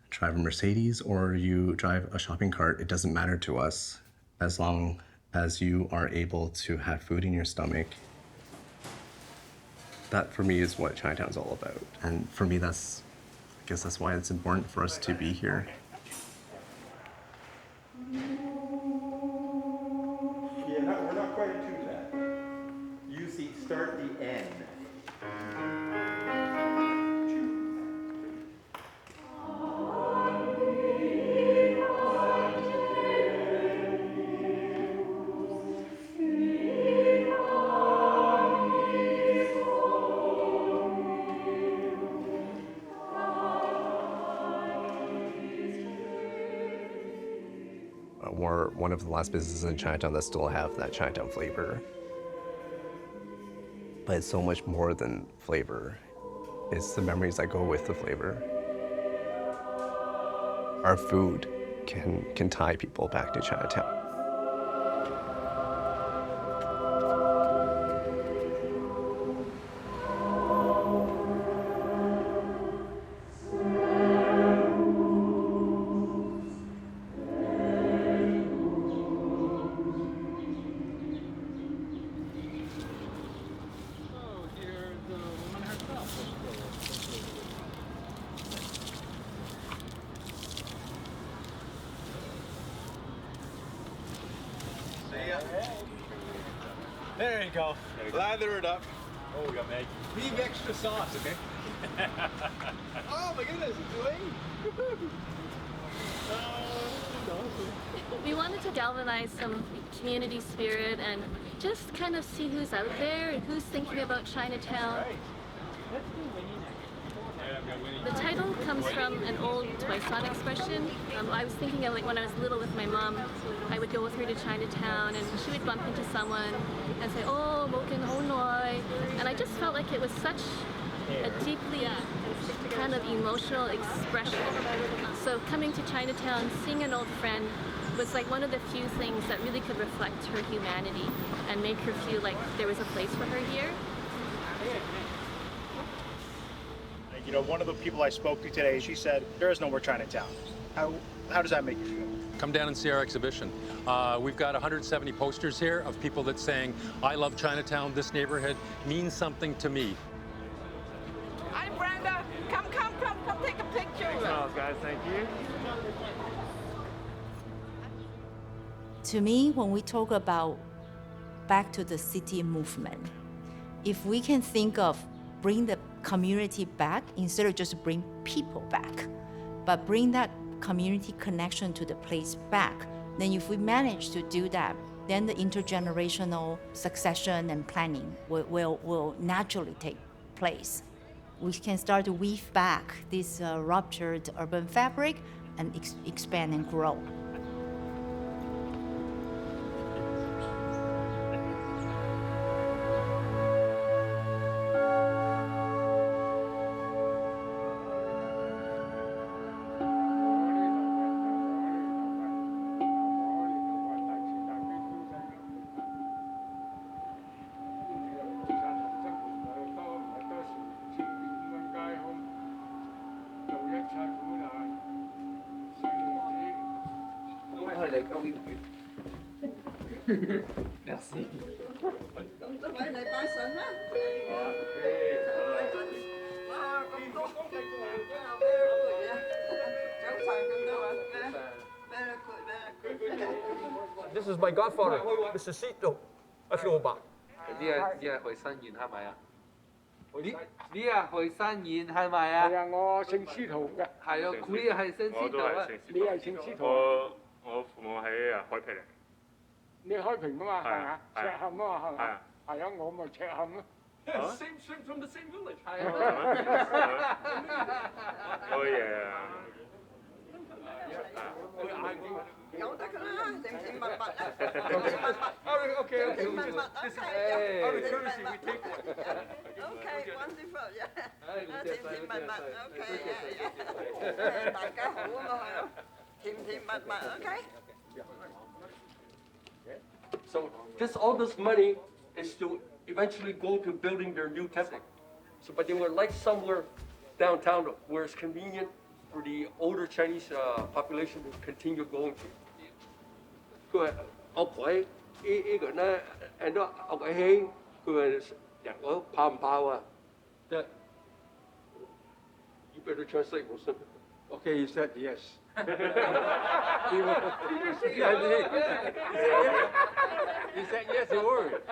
drive a Mercedes or you drive a shopping cart, it doesn't matter to us as long as you are able to have food in your stomach. That for me is what Chinatown's all about. And for me, I guess that's why it's important for us to be here. Yeah, we're not quite at 2 that. You see, start the end. We're one of the last businesses in Chinatown that still have that Chinatown flavor. But it's so much more than flavor. It's the memories that go with the flavor. Our food can tie people back to Chinatown. There you go. Lather it up. Oh, we got Maggie. Leave extra sauce, okay? Oh my goodness, it's Elaine. We wanted to galvanize some community spirit and just kind of see who's out there and who's thinking about Chinatown. The title comes from an old Toy Son expression. I was thinking of like when I was little with my mom, I would go with her to Chinatown and she would bump into someone and say, oh, Moken Honoi. And I just felt like it was such a deeply kind of emotional expression. So coming to Chinatown, seeing an old friend was like one of the few things that really could reflect her humanity and make her feel like there was a place for her here. You know, one of the people I spoke to today, she said, there is no more Chinatown. How does that make you feel? Come down and see our exhibition. We've got 170 posters here of people that's saying, I love Chinatown, this neighborhood means something to me. Hi, Brenda. Come take a picture. Thanks, guys. Thank you. To me, when we talk about back to the city movement, if we can think of bring the community back instead of just bring people back, but bring that community connection to the place back, then if we manage to do that, then the intergenerational succession and planning will naturally take place. We can start to weave back this ruptured urban fabric and expand and grow. Merci. This is my godfather, Mr. Sito. I feel bad. 呢日去新園係咪啊？呢日去新園係咪啊？係啊，我姓司徒嘅。係啊，佢係姓司徒啊。你係姓司徒。我父母喺海皮嚟。你開平啊嘛，係咪啊？赤坎啊嘛，係咪？係啊，我咪赤坎咯。Same from the same village。係啊。Oh yeah。有得㗎啦，甜甜蜜蜜啊！Okay. Okay, wonderful, yeah. 甜甜蜜蜜 ，OK， 大家好啊嘛，係咯，甜甜蜜蜜 ，OK。 So all this money is to eventually go to building their new temple. So, but they would like somewhere downtown where it's convenient for the older Chinese population to continue going to. 佢話屋企呢個咧，人都屋企興，佢話人講怕唔怕啊？ That you better translate, Wilson. Okay, he said yes. He said yes, a word.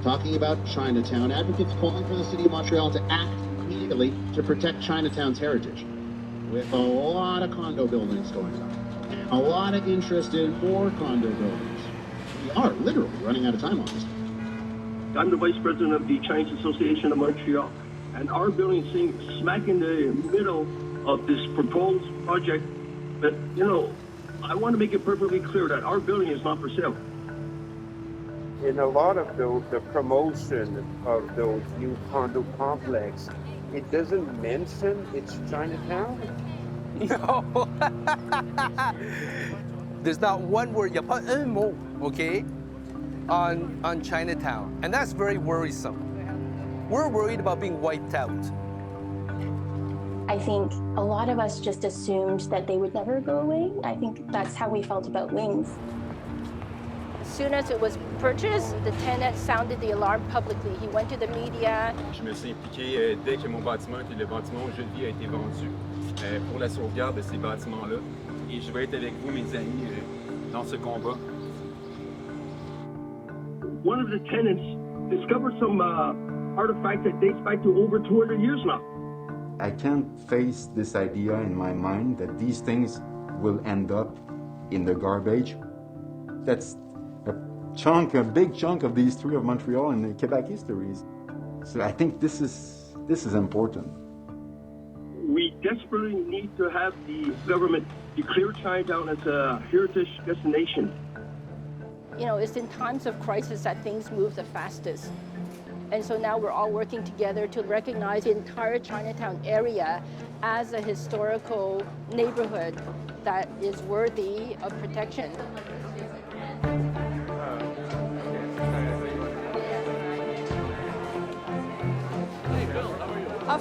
Talking about Chinatown, advocates calling for the city of Montreal to act immediately to protect Chinatown's heritage. With a lot of condo buildings going up, and a lot of interest in more condo buildings. We are literally running out of time on this. I'm the Vice President of the Chinese Association of Montreal, and our building is sitting smack in the middle of this proposed project. But, you know, I want to make it perfectly clear that our building is not for sale. In a lot of the promotion of those new condo complexes, it doesn't mention it's Chinatown? No. There's not one word, okay, on Chinatown. And that's very worrisome. We're worried about being wiped out. I think a lot of us just assumed that they would never go away. I think that's how we felt about Wings. As soon as it was purchased, the tenant sounded the alarm publicly. He went to the media. Je me suis impliqué dès que mon bâtiment, le bâtiment où je vis, a été vendu pour la sauvegarde de ces bâtiments-là. et je vais être avec vous, mes amis, dans ce combat. One of the tenants discovered some artifact that dates back to over 200 years now. I can't face this idea in my mind that these things will end up in the garbage. That's a big chunk of the history of Montreal and the Quebec histories. So I think this is important. We desperately need to have the government declare Chinatown as a heritage destination. You know, it's in times of crisis that things move the fastest. And so now we're all working together to recognize the entire Chinatown area as a historical neighborhood that is worthy of protection.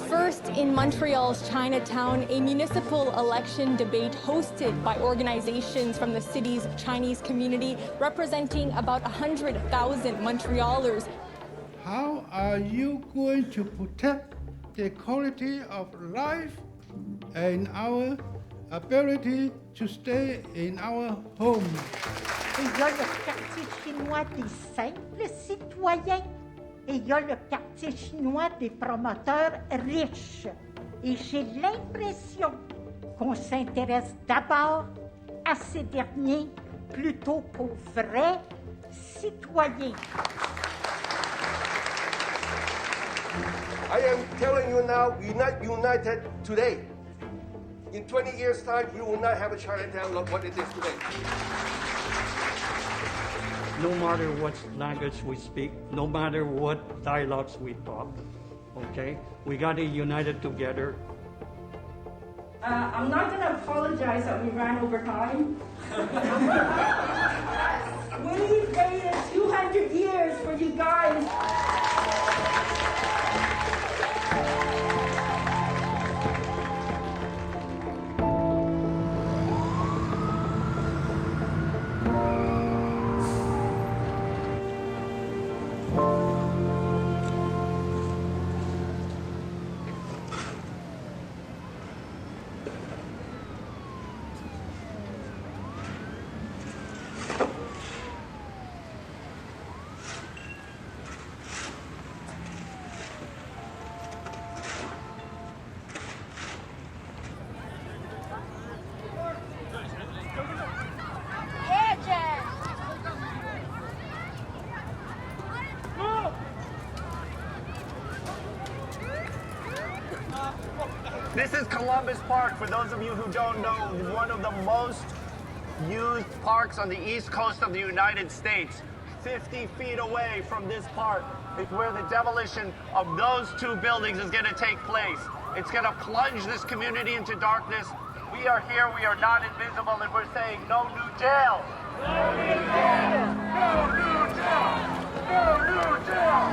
First in Montreal's Chinatown, a municipal election debate hosted by organizations from the city's Chinese community representing about 100,000 Montrealers. How are you going to protect the quality of life and our ability to stay in our home? Il y a le quartier chinois des simples citoyens et il y a le quartier chinois des promoteurs riches. Et j'ai l'impression qu'on s'intéresse d'abord à ces derniers plutôt qu'aux vrais citoyens. I am telling you now, we're not united today. In 20 years' time, we will not have a Chinatown like what it is today. No matter what language we speak, no matter what dialogues we talk, okay? We got to unite it together. I'm not going to apologize that we ran over time. We waited 200 years for you guys. This is Columbus Park, for those of you who don't know, one of the most used parks on the east coast of the United States. 50 feet away from this park is where the demolition of those two buildings is going to take place. It's going to plunge this community into darkness. We are here, we are not invisible, and we're saying no new jail. No new jail! No new jail!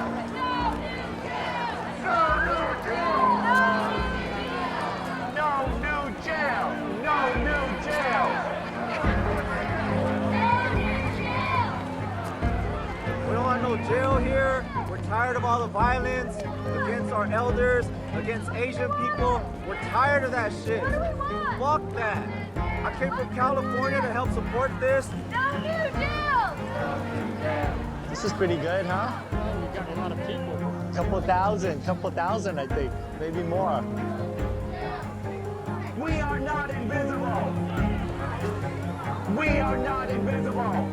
No new jail! No new jail! No new jail! No new jail! We don't want no jail here. We're tired of all the violence against our elders, against Asian people. We're tired of that shit. Fuck that. I came from California to help support this. No new jail! This is pretty good, huh? We got a lot of people. Couple thousand, I think. Maybe more. We are not invisible. We are not invisible.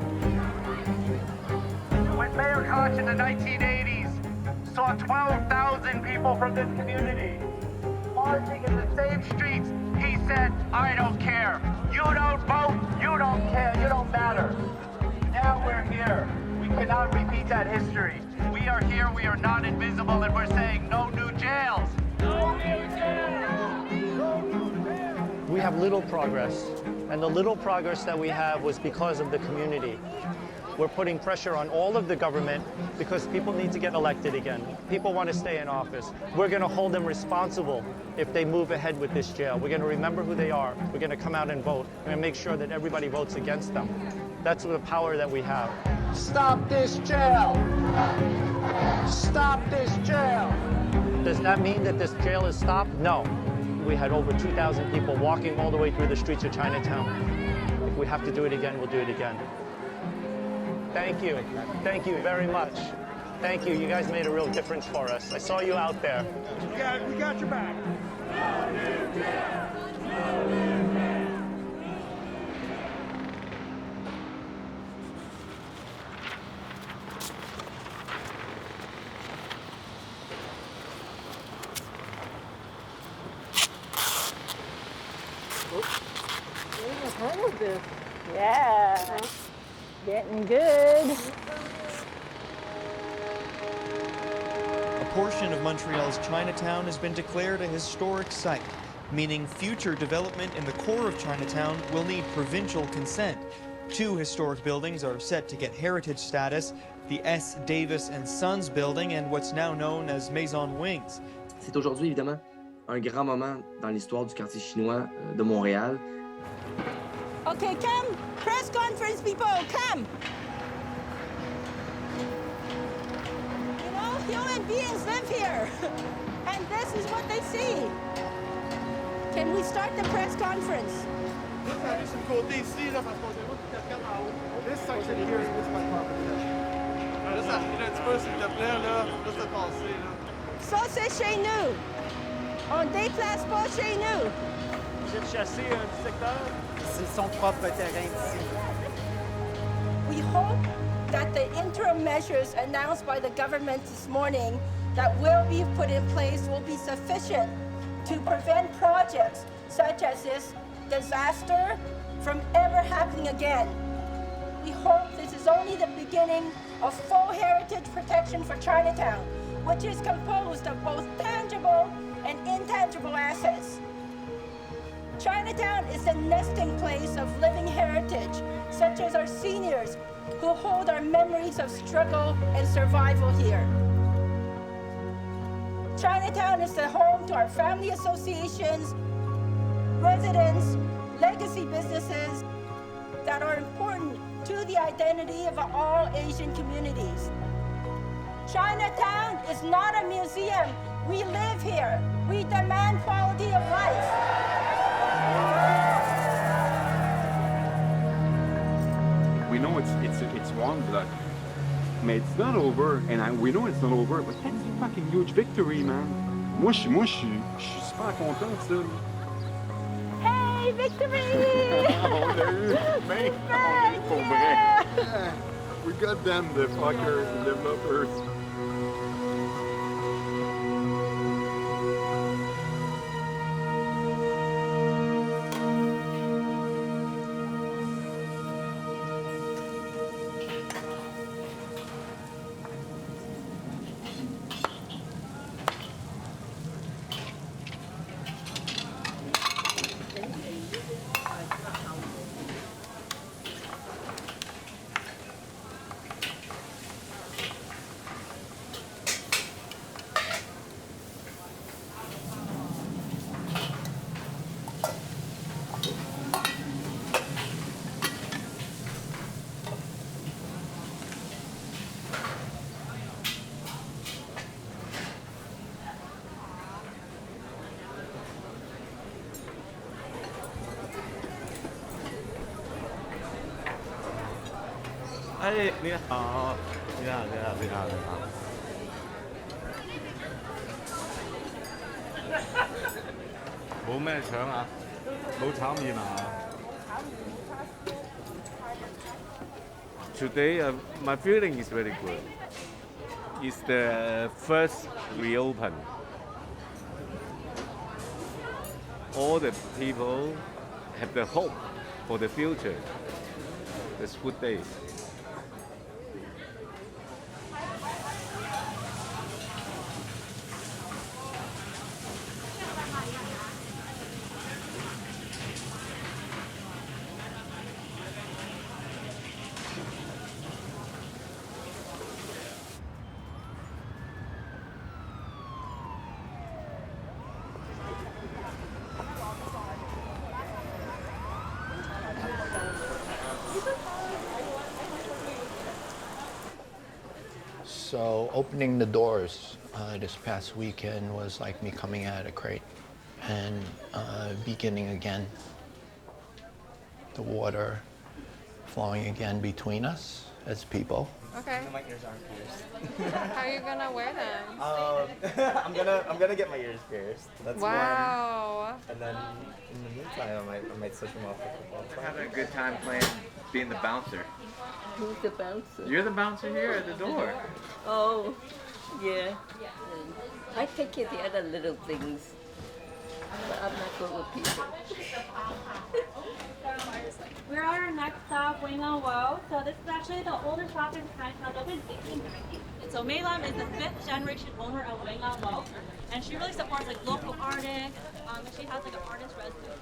When Mayor Koch in the 1980s saw 12,000 people from this community marching in the same streets, he said, I don't care. You don't vote, you don't care, you don't matter. Now we're here. We cannot repeat that history. We are here, we are not invisible, and we're saying no new jails. No new jails! No new jails! We have little progress, and the little progress that we have was because of the community. We're putting pressure on all of the government because people need to get elected again. People want to stay in office. We're going to hold them responsible if they move ahead with this jail. We're going to remember who they are. We're going to come out and vote. We're going to make sure that everybody votes against them. That's the power that we have. Stop this jail! Stop this jail! Does that mean that this jail is stopped? No. We had over 2,000 people walking all the way through the streets of Chinatown. If we have to do it again, we'll do it again. Thank you. Thank you very much. Thank you. You guys made a real difference for us. I saw you out there. We got your back. Yeah, getting good. A portion of Montreal's Chinatown has been declared a historic site, meaning future development in the core of Chinatown will need provincial consent. 2 historic buildings are set to get heritage status, the S. Davis and Sons building and what's now known as Maison Wings. C'est aujourd'hui évidemment un grand moment dans l'histoire du quartier chinois de Montréal. Okay, come, press conference people, come. You know, human beings live here, and this is what they see. Can we start the press conference? This section here is my property. Ça, c'est chez nous. On déplace pas chez nous. Vous êtes chassé du secteur? C'est son propre terrain ici. We hope that the interim measures announced by the government this morning that will be put in place will be sufficient to prevent projects such as this disaster from ever happening again. We hope this is only the beginning of full heritage protection for Chinatown, which is composed of both tangible and intangible assets. Chinatown is the nesting place of living heritage, such as our seniors who hold our memories of struggle and survival here. Chinatown is the home to our family associations, residents, legacy businesses that are important to the identity of all Asian communities. Chinatown is not a museum. We live here. We demand quality of life. We know it's wrong, but it's not over, and we know it's not over, but that's a fucking huge victory, man. Moi, je suis super content de ça. Hey, victory! On l'a eu, mais on est pour vrai. We got them, the fuckers, the developers. Hey, 你好，你好，你好，你好，你好。冇咩搶啊？冇炒麵啊？ Today, my feeling is very good. It's the first reopen. All the people have the hope for the future. It's good days. So opening the doors this past weekend was like me coming out of the crate. and beginning again. The water flowing again between us as people. Okay. My ears aren't pierced. How are you gonna wear them? I'm gonna get my ears pierced. That's wow. one. And then in the meantime, I might switch them off for football. We're having a good time playing, being the bouncer. Who's the bouncer? You're the bouncer here at the door. Oh, yeah. I take care of the other little things, but I'm not good with people. We're at our next stop, Wing On Wo. So this is actually the oldest shop in Chinatown, opened in 1890. And so Mei Lam is the 5th generation owner of Wing On Wo, and she really supports like local artists, and she has like an artist resident.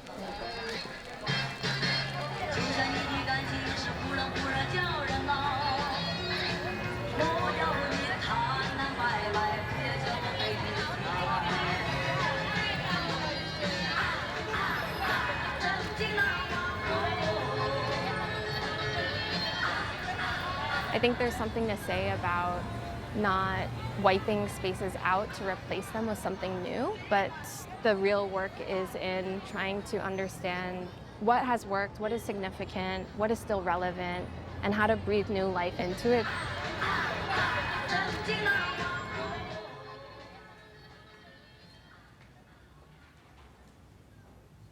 I think there's something to say about not wiping spaces out to replace them with something new, but the real work is in trying to understand what has worked, what is significant, what is still relevant, and how to breathe new life into it.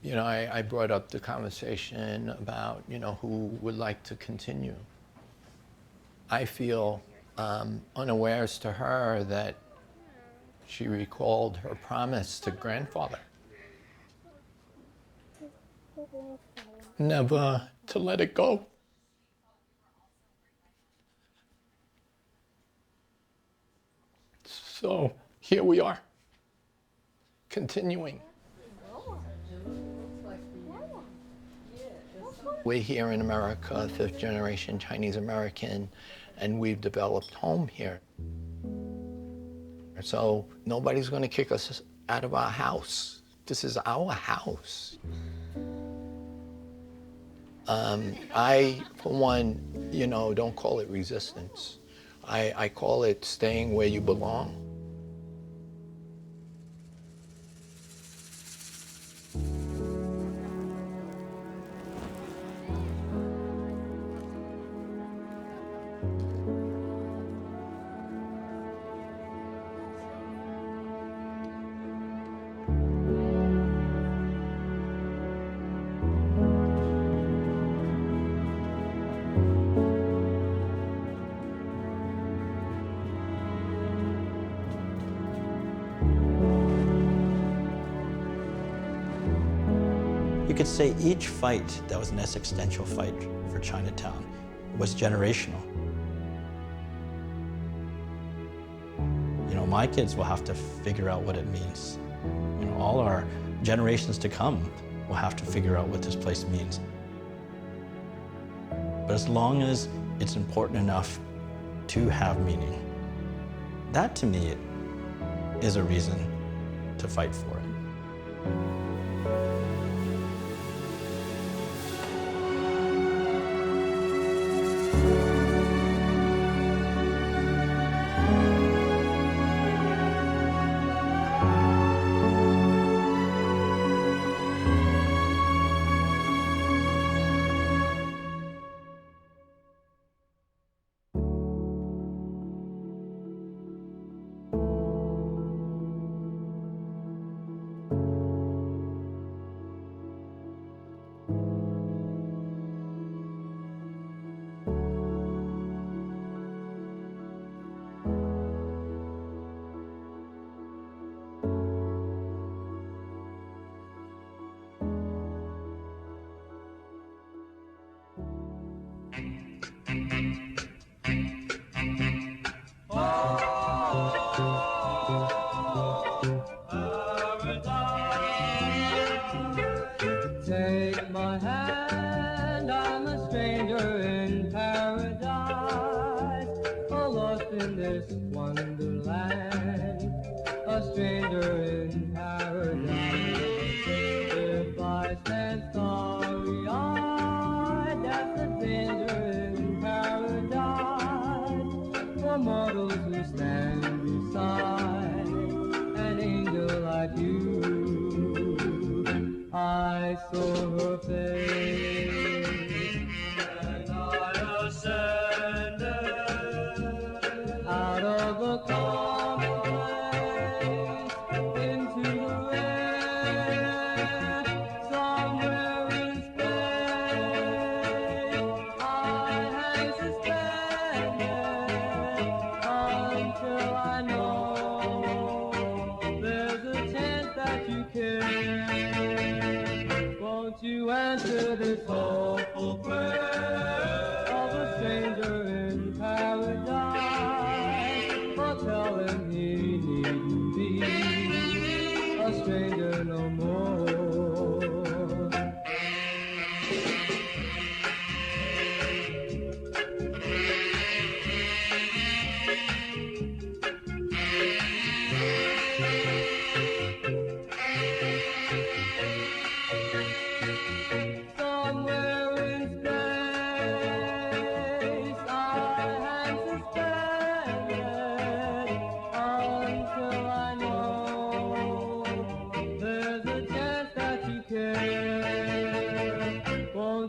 You know, I brought up the conversation about, you know, who would like to continue. I feel unawares to her that she recalled her promise to grandfather. Never to let it go. So here we are, continuing. We're here in America, 5th generation Chinese American, and we've developed home here. So nobody's going to kick us out of our house. This is our house. I, for one, you know, don't call it resistance. I call it staying where you belong. You could say each fight that was an existential fight for Chinatown was generational. You know, my kids will have to figure out what it means. You know, all our generations to come will have to figure out what this place means. But as long as it's important enough to have meaning, that to me is a reason to fight for it. Take my hand, I'm a stranger in paradise, lost in this wonderland, a stranger in paradise. If I stand starry-eyed, that's a danger in paradise, for mortals who stand beside an angel like you.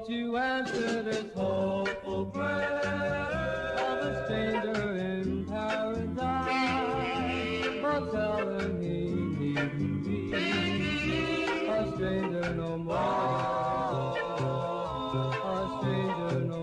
won't you answer this hopeful prayer of a stranger in paradise? But tell him he needn't be a stranger no more, a stranger no more.